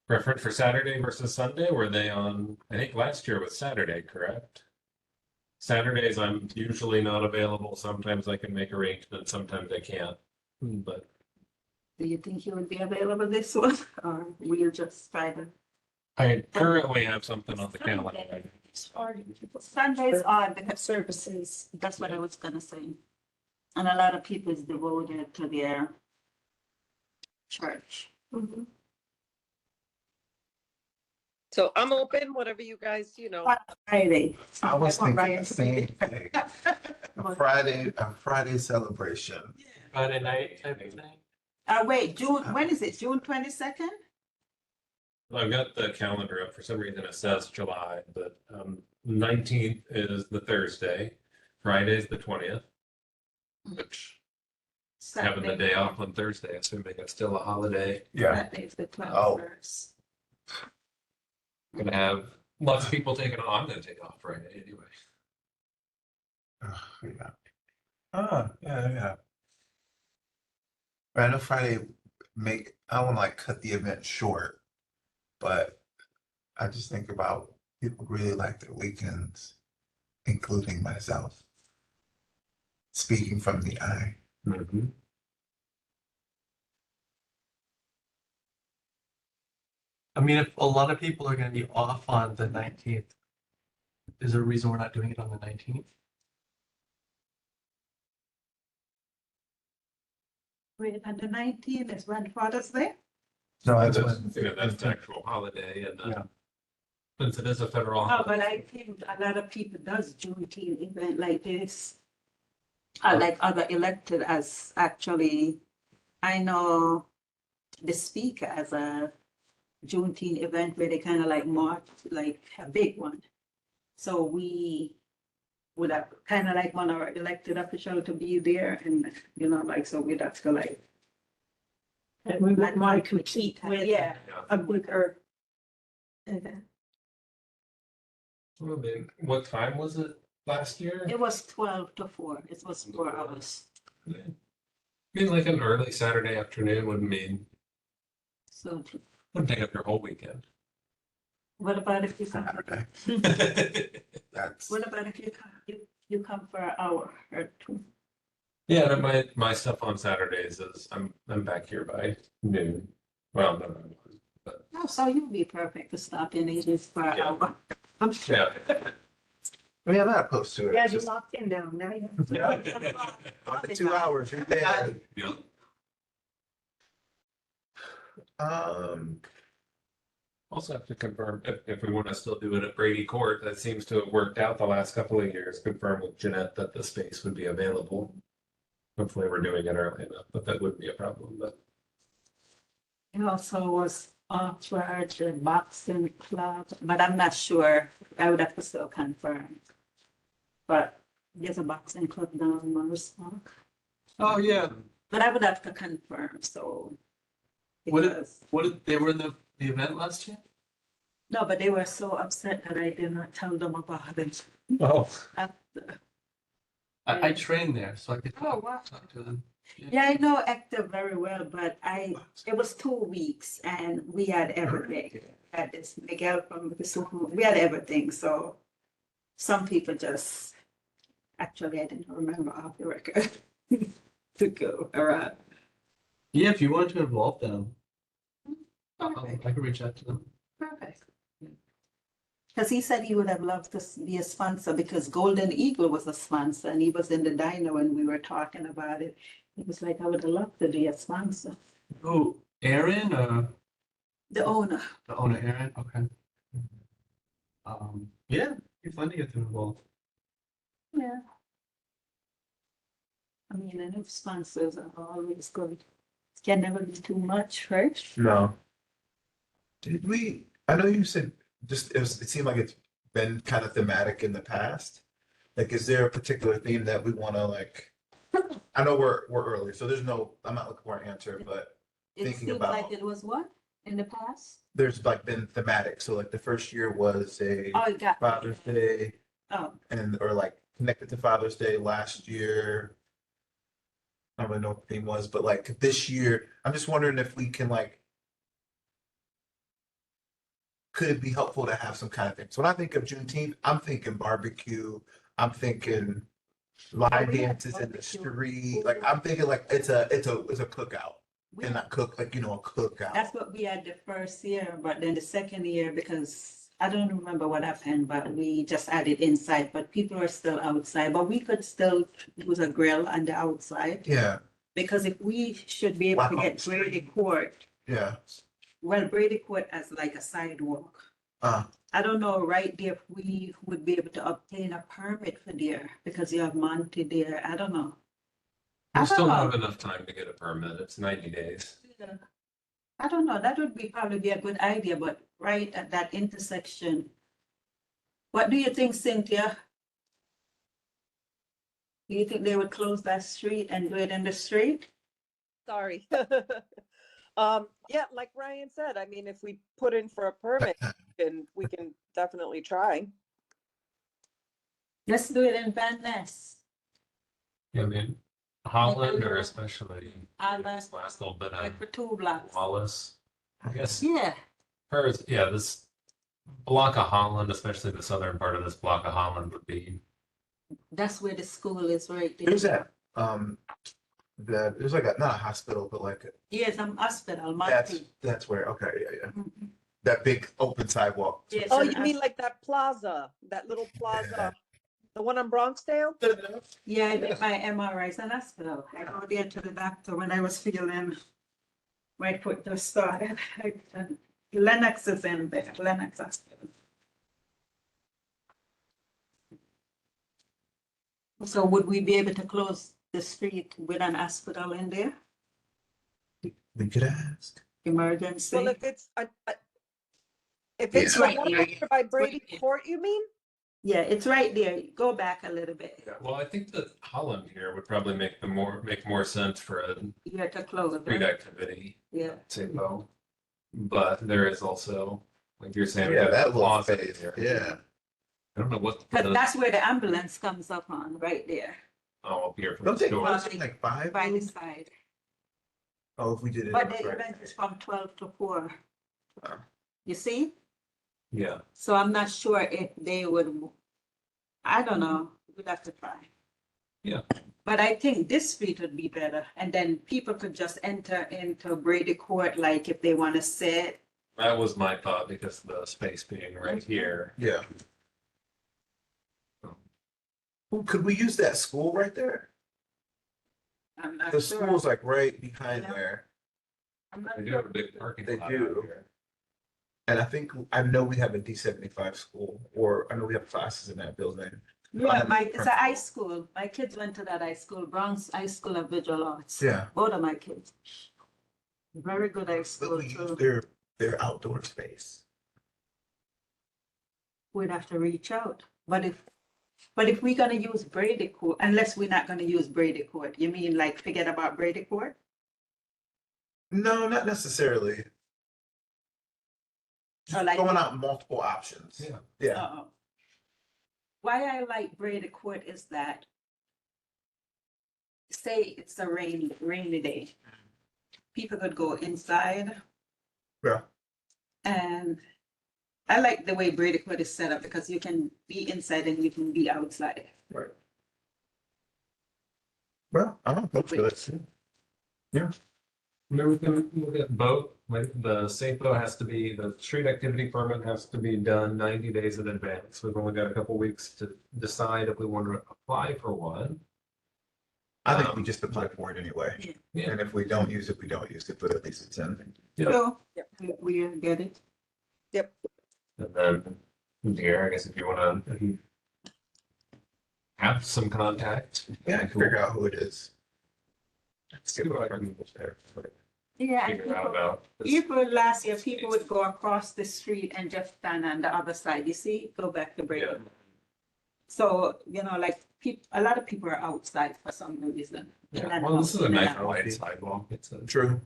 Preference for Saturday versus Sunday? Were they on, I think last year was Saturday, correct? Saturdays, I'm usually not available. Sometimes I can make arrangements, sometimes I can't. But Do you think you would be available this one, or we'll just try to? I currently have something on the calendar. Sunday's odd because Services. that's what I was gonna say. And a lot of people is devoted to their church. Mhm. So I'm open, whatever you guys, Friday. I was thinking Right. the same thing. A Friday celebration. Friday night type of thing? Wait, June, when is it? June 22nd? I've got the calendar up. For some reason it says July, but 19th is the Thursday. Friday's the 20th. Which having the day off on Thursday, assuming it's still a holiday. Yeah. Saturday's the Oh. 21st. Gonna have lots of people taking off. I'm gonna take off Friday anyway. Yeah. Yeah. But I know Friday I don't want to like cut the event short, but I just think about people really like their weekends, including myself. Speaking from the eye. I mean, if a lot of people are gonna be off on the 19th, is there a reason we're not doing it on the 19th? Wait, and the 19th is when Father's Day? No, That's that's when. that's the actual holiday, and Yeah. since it is a federal Oh, holiday. but I think a lot of people does Juneteenth event like this. Like other elected as actually, I know the speaker as a Juneteenth event where they kind of like march, like a big one. So we would have kind of like want our elected official to be there and, like, so we'd have to like. And we wouldn't want to compete with Yeah. a bigger event. Well, then, what time was it last year? It was 12 to 4. It was 4 hours. I mean, like an early Saturday afternoon So wouldn't take up your whole weekend. what about if you come, Saturday. That's, what about if you come for an hour or two? Yeah, and my stuff on Saturdays is I'm back here by noon. Well, no, but Oh, so you'd be perfect to stop in even for an Yeah. hour. I'm sure. yeah. I mean, I'm not opposed to it. Yeah, It's you just locked in now, now you. on the 2 hours, you're there. Yeah. Um, Also have to confirm if we want to still do it at Brady Court. That seems to have worked out the last couple of years. Confirm with Jeanette that the space would be available. Hopefully, we're doing it early enough, but that wouldn't be a problem. But It also was offered the boxing club, but I'm not sure. I would have to still confirm. But there's a boxing club down in Morris Park, Oh, yeah. but I would have to confirm, so. What if- because- What did, they were in the event last year? No, but they were so upset that I did not tell them about it. oh, After. I trained there, so I could Oh, wow. talk to them. Yeah, I know Hector very well, but it was 2 weeks and we had everything. Had this Miguel from the super, we had everything, so some people just, actually, I didn't remember off the record to go around. Yeah, if you wanted to involve them, Perfect, I could reach out to them. perfect. Because he said he would have loved to be a sponsor because Golden Eagle was a sponsor and he was in the diner when we were talking about it. He was like, I would have loved to be a sponsor. Oh, Aaron, The owner. the owner, Aaron, okay. Yeah, it'd be fun to get them involved. Yeah. I mean, and if sponsors are always good. It can never be too much, right? no. Did we, I know you said just, it seemed like it's been kind of thematic in the past. Like, is there a particular theme that we want to like, I know we're early, so there's no, I'm not looking for an answer, but It Thinking seems about- like it was what in the past? there's like been thematic. So like the first year was a Oh, it got. Father's Day Oh, and, or like connected to Father's Day last year. I don't really know what the theme was, but like this year, I'm just wondering if we can like, could it be helpful to have some kind of thing? So when I think of Juneteenth, I'm thinking barbecue, I'm thinking line dances in the street, like I'm thinking like it's a cookout. we- And not cook, like, you know, a cookout. that's what we had the first year, but then the second year, because I don't remember what happened, but we just added inside, but people are still outside, but we could still use a grill on the outside. Yeah, Because if we should be able to Wow. get Brady Court, yeah. well, Brady Court has like a sidewalk. Uh, I don't know right there if we would be able to obtain a permit for there because you have Monty there. I don't know. I we don't still know. have enough time to get a permit. It's 90 days. Yeah. I don't know. That would be probably be a good idea, but right at that intersection. What do you think, Cynthia? Do you think they would close that street and do it in the street? Sorry. Yeah, like Ryan said, I mean, if we put in for a permit, then we can definitely try. Let's do it in Van Ness. I mean, Holland or especially Holland. this last little bit of Like for 2 blocks. Wallace. I guess Yeah, hers, yeah, this block of Holland, especially the southern part of this block of Holland would be. that's where the school is right there. there's that, there's like a, not a hospital, but like, Yes, I'm hospital, that's, Monty. that's where, okay, yeah. Mhm. That big open sidewalk. Yes, Oh, and you mean like that plaza, that little plaza, the one on Bronxdale? Yeah, I did my MRIs in hospital. I go there to the doctor when I was feeling my foot just started. Lennox is in there, Lennox Hospital. So would we be able to close the street with an hospital in there? We could ask. Emergency? Well, if it's, if it's Yeah. the one over by Brady Right. Court, you mean? Yeah, it's right there. Go back a little bit. Well, I think that Holland here would probably make more sense for a You have to close it. street right? activity. Yeah. Say though, but there is also, like you're saying, Yeah, we have that the little plaza phase, there. yeah. I don't know what. Because that's where the ambulance comes up on, right there, Oh, up here from Don't the they store. close at like 5? by the side. Oh, if we did it. But the right. event is from 12 to 4. Oh. You see? Yeah, So I'm not sure if they would, I don't know, we'd have to try. Yeah. But I think this street would be better, and then people could just enter into Brady Court, like if they want to sit. that was my thought because the space being right here. Yeah. Could we use that school right there? I'm not The sure. school's like right behind Yeah. there. I'm not They do sure. have a big parking They lot do. out here. And I know we have a D75 school, or I know we have classes in that building. Yeah, it's a high school. My kids went to that high school, Bronx High School of Visual Arts. Yeah. Both of my kids. Very good high But school we use too. their outdoor space. We'd have to reach out. But if we're gonna use Brady Court, unless we're not gonna use Brady Court, you mean like forget about Brady Court? No, not necessarily. Just Or like- going out multiple options. Yeah. Yeah. Why I like Brady Court is that, say it's a rainy day, people could go inside. Yeah. And I like the way Brady Court is set up because you can be inside and you can be outside. Right. Well, I don't know. Maybe we can look at both, like the SAPO has to be, the street activity permit has to be done 90 days in advance. We've only got a couple weeks to decide if we want to apply for one. I think we just apply for it anyway. Yeah. And if we don't use it, we don't use it, but at least it's in. Yeah. So, Yep. we get it. And then here, I guess if you want to have some contact. Yeah, I can figure out who it is. See what I can Yeah, and figure out people, about. this. people last year, people would go across the street and just stand on the other side, you see, go back to Brady. Yeah. So, like a lot of people are outside for some reason. Yeah, And well, this is a then nice out. light sidewalk. It's a, True.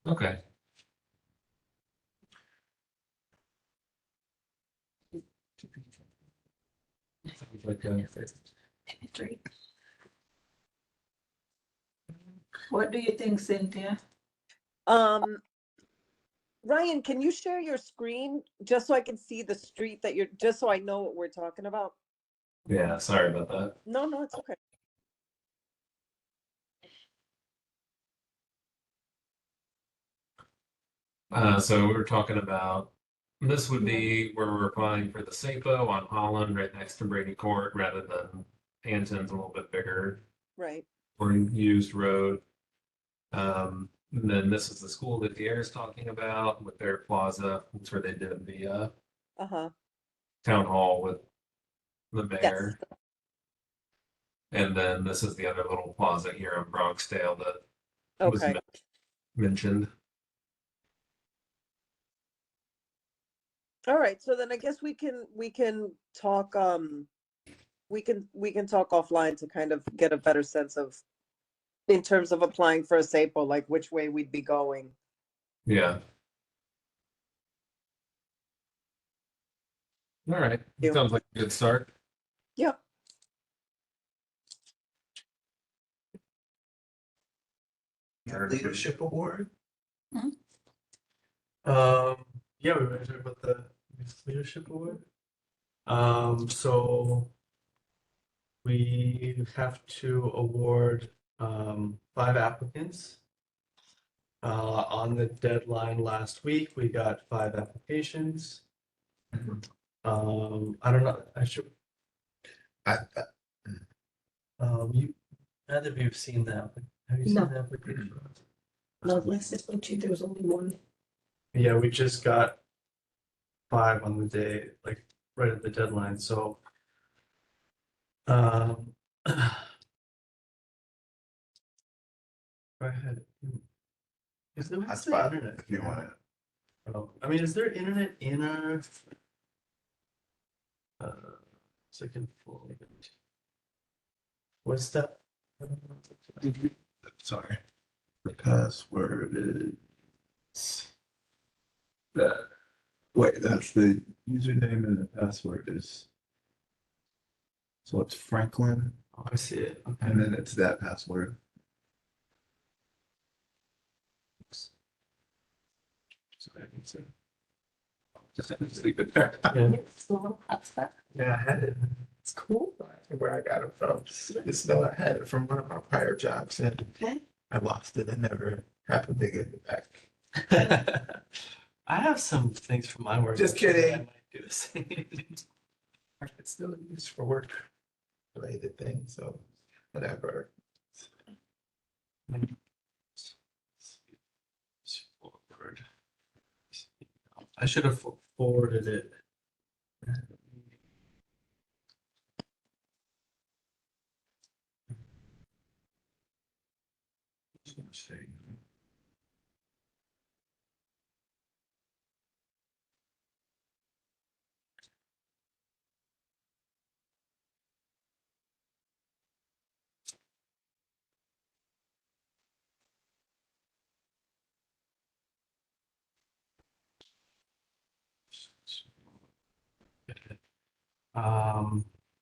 okay. Like, What do you think, Cynthia? Ryan, can you share your screen just so I can see the street that you're, just so I know what we're talking about? yeah, sorry about that. No, it's okay. So we were talking about, this would be where we're applying for the SAPO on Holland, right next to Brady Court, rather than Anton's a little bit bigger Right. or used road. And then this is the school that the air is talking about with their plaza. That's where they did the Uh-huh. town hall with the Yes. mayor. And then this is the other little plaza here in Bronxdale that was Okay. mentioned. All right. So then I guess we can talk, we can talk offline to kind of get a better sense of, in terms of applying for a SAPO, like which way we'd be going. Yeah. All right. Yeah. Sounds like a good start. Yep. Leadership award. Yeah, we were talking about the Youth Leadership Award. So we have to award 5 applicants. On the deadline last week, we got 5 applications. I don't know, I should, you, neither of you have seen that. Have you seen No. the application? No, last spreadsheet, there was only one. Yeah, we just got 5 on the day, like right at the deadline, so. Go ahead. Is there, That's what's the 5 internet? if you want it. Oh, I mean, is there internet in our? Second floor. What's that? Sorry. The password is. Wait, that's the username and the password is. So it's Franklin, Oh, I see it. Okay. and then it's that password. So I need to just have to sleep it there. Yeah, It's a little upset. Yeah, I had it. It's cool. Where I got it from. It's no, I had it from one of my prior jobs and Okay. I lost it and never happened to get it back. I have some things from my work. Just actually, kidding. I might do the same. It's still used for work related things, so whatever. Forward. I should have forwarded it.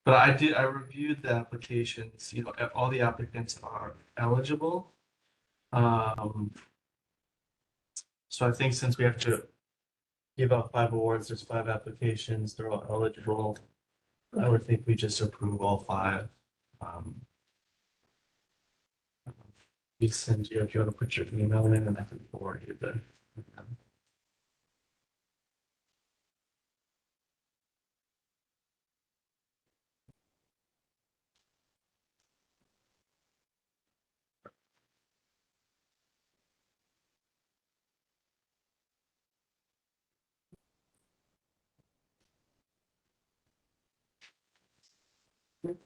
But I reviewed the applications, you know, all the applicants are eligible. So I think since we have to give out 5 awards, there's 5 applications, they're all eligible. I would think we just approve all 5. We send you, if you want to put your email in, and I can forward you the.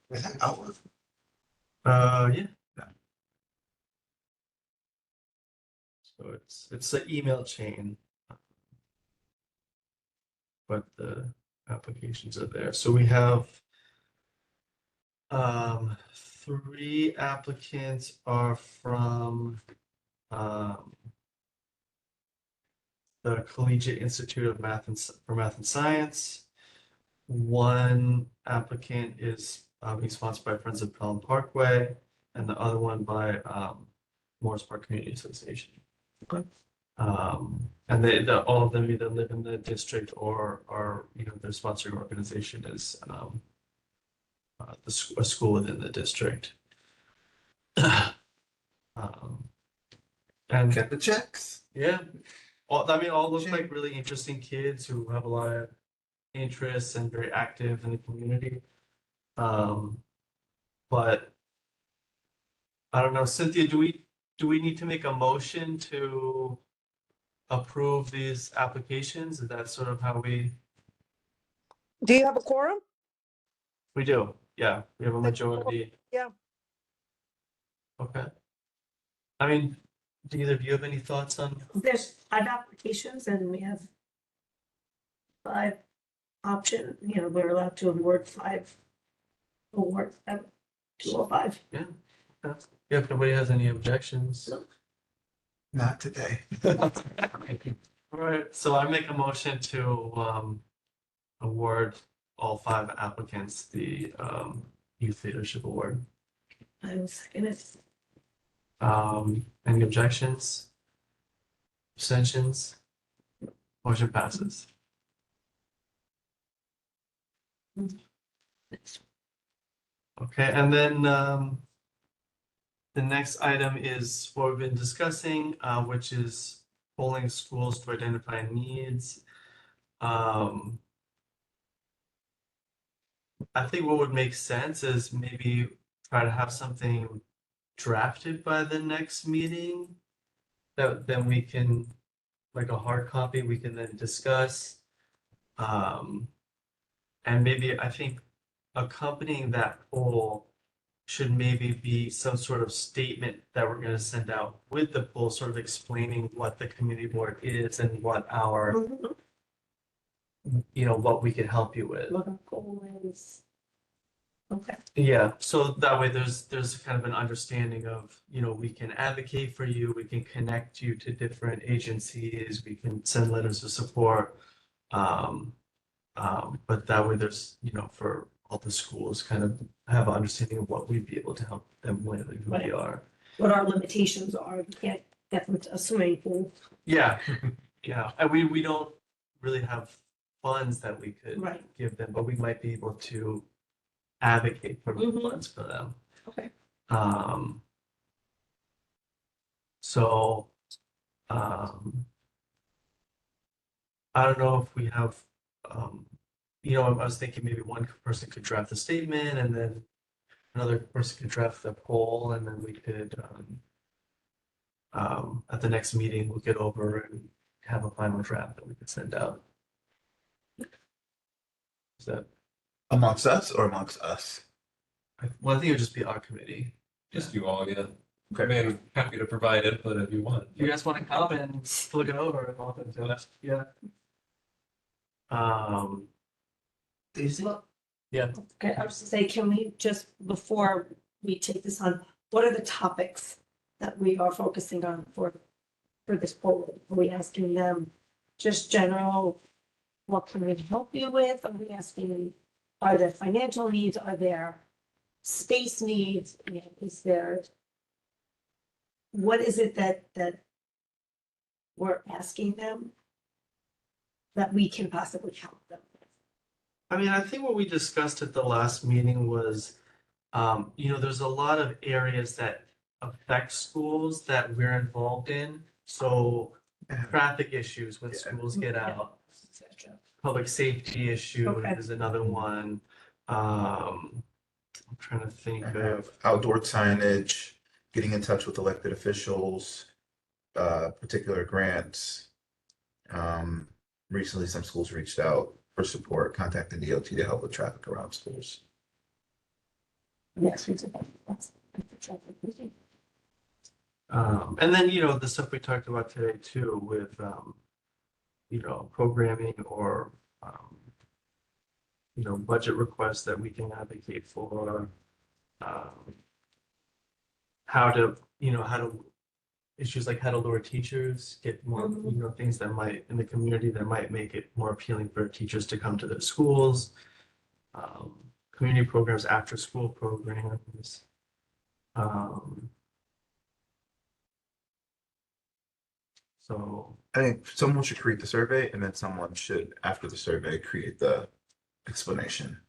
Is that Outlook? Yeah. So it's an email chain. But the applications are there. So we have 3 applicants are from the Collegiate Institute of Math for Math and Science. 1 applicant is being sponsored by Friends of Pelham Parkway, and the other one by Morris Park Community Association. Okay. And they all of them either live in the district or are, you know, their sponsoring organization is a school within the district. And Get the checks. yeah, all look like really interesting kids who have a lot of interests and very active in the community. But I don't know, Cynthia, do we need to make a motion to approve these applications? Is that sort of how we Do you have a quorum? do? Yeah, we have a majority. Yeah. Okay. I mean, do either of you have any thoughts on? There's 5 applications and we have 5 option, you know, we're allowed to award 5 awards, 2 or 5. Yeah, if nobody has any objections. Not today. All right, so I make a motion to award all 5 applicants the Youth Leadership Award. I will second it. Any objections? Abstentions? Motion passes. Okay, and then the next item is what we've been discussing, which is polling schools to identify needs. I think what would make sense is maybe try to have something drafted by the next meeting that then we can, like a hard copy, we can then discuss. And maybe I think accompanying that poll should maybe be some sort of statement that we're going to send out with the poll, sort of explaining what the community board is and what our, you know, what we can help you with. What our goal is. Okay. Yeah, so that way there's kind of an understanding of, you know, we can advocate for you, we can connect you to different agencies, we can send letters of support. But that way there's, you know, for all the schools kind of have an understanding of what we'd be able to help them with and who we are. What our limitations are, we can't get them to a swimming pool. Yeah, Yeah, and we don't really have funds that we could Right. give them, but we might be able to advocate for more Mhm. funds for them. Okay. Um. So, I don't know if we have, I was thinking maybe one person could draft the statement and then another person could draft the poll and then we could, at the next meeting, look it over and have a final draft that we could send out. Is that, Amongst us or amongst us? well, I think it would just be our committee. Just you all, yeah. I mean, happy to provide input if you want. If you guys want to come and look it over and all that, yeah. Daisy? Yeah. Okay, I was to say, can we just, before we take this on, what are the topics that we are focusing on for this poll? Are we asking them just general, what can we help you with? Are we asking, are there financial needs? Are there space needs? You know, is there, what is it that we're asking them that we can possibly help them with? I mean, I think what we discussed at the last meeting was, there's a lot of areas that affect schools that we're involved in. So traffic issues when Yeah. schools get out, et cetera. public safety issue Okay. is another one. I'm trying to think I of, have outdoor signage, getting in touch with elected officials, particular grants. Recently, some schools reached out for support, contacting DOT to help with traffic around schools. Yes, we did. That's- and then, the stuff we talked about today too with, programming or, budget requests that we can advocate for. How to, issues like how to lure teachers, get more, things that might, in the community that might make it more appealing for teachers to come to their schools. Community programs, after school programs. So, I think someone should create the survey and then someone should, after the survey, create the explanation.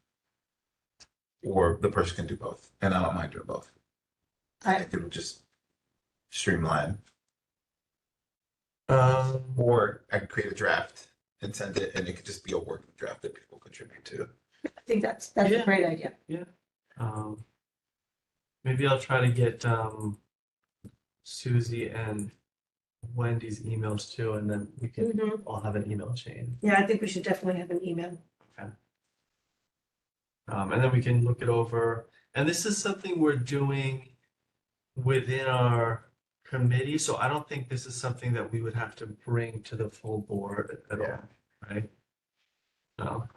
Or the person can do both, and I don't mind doing both. I think it would just streamline, or I can create a draft and send it, and it could just be a working draft that people contribute to. I think that's a Yeah. great idea. maybe I'll try to get, Susie and Wendy's emails too, and then we can Mhm. all have an email chain. Yeah, I think we should definitely have an email. And then we can look it over. And this is something we're doing within our committee, so I don't think this is something that we would have to bring to the full board at all, Yeah. right? No.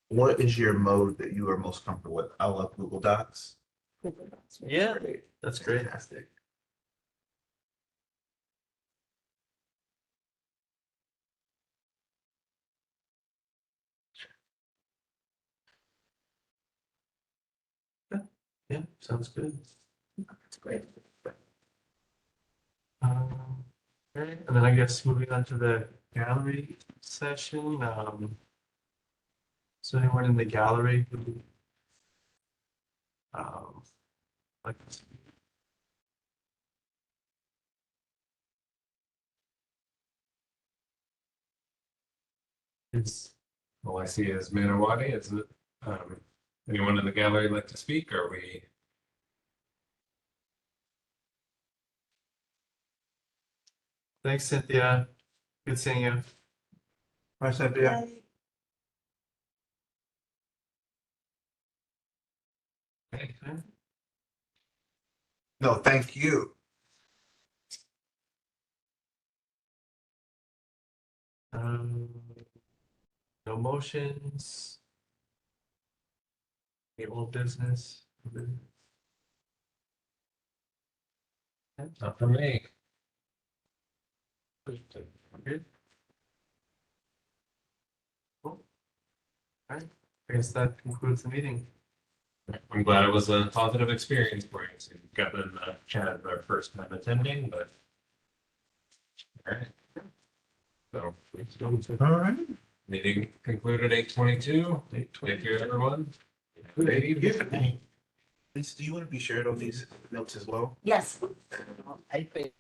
What is your mode that you are most comfortable with? I love Google Docs. Yeah, that's great. Fantastic. Yeah, sounds good. That's great. Okay, and then I guess moving on to the gallery session, is there anyone in the gallery who, like, is, All I see is Manawati. Is it, anyone in the gallery like to speak? Are we? thanks, Cynthia. Good seeing you. Hi, Cynthia. Okay. No, thank you. No motions. Any old business? Not for me. Good. Cool. All right, I guess that concludes the meeting. I'm glad it was a positive experience for you. So we've got them Chad our first time attending, but all right. So All right. meeting concluded 8:22. Thank you, everyone. Very good. Lisa, do you want to be shared on these notes as well? Yes. I think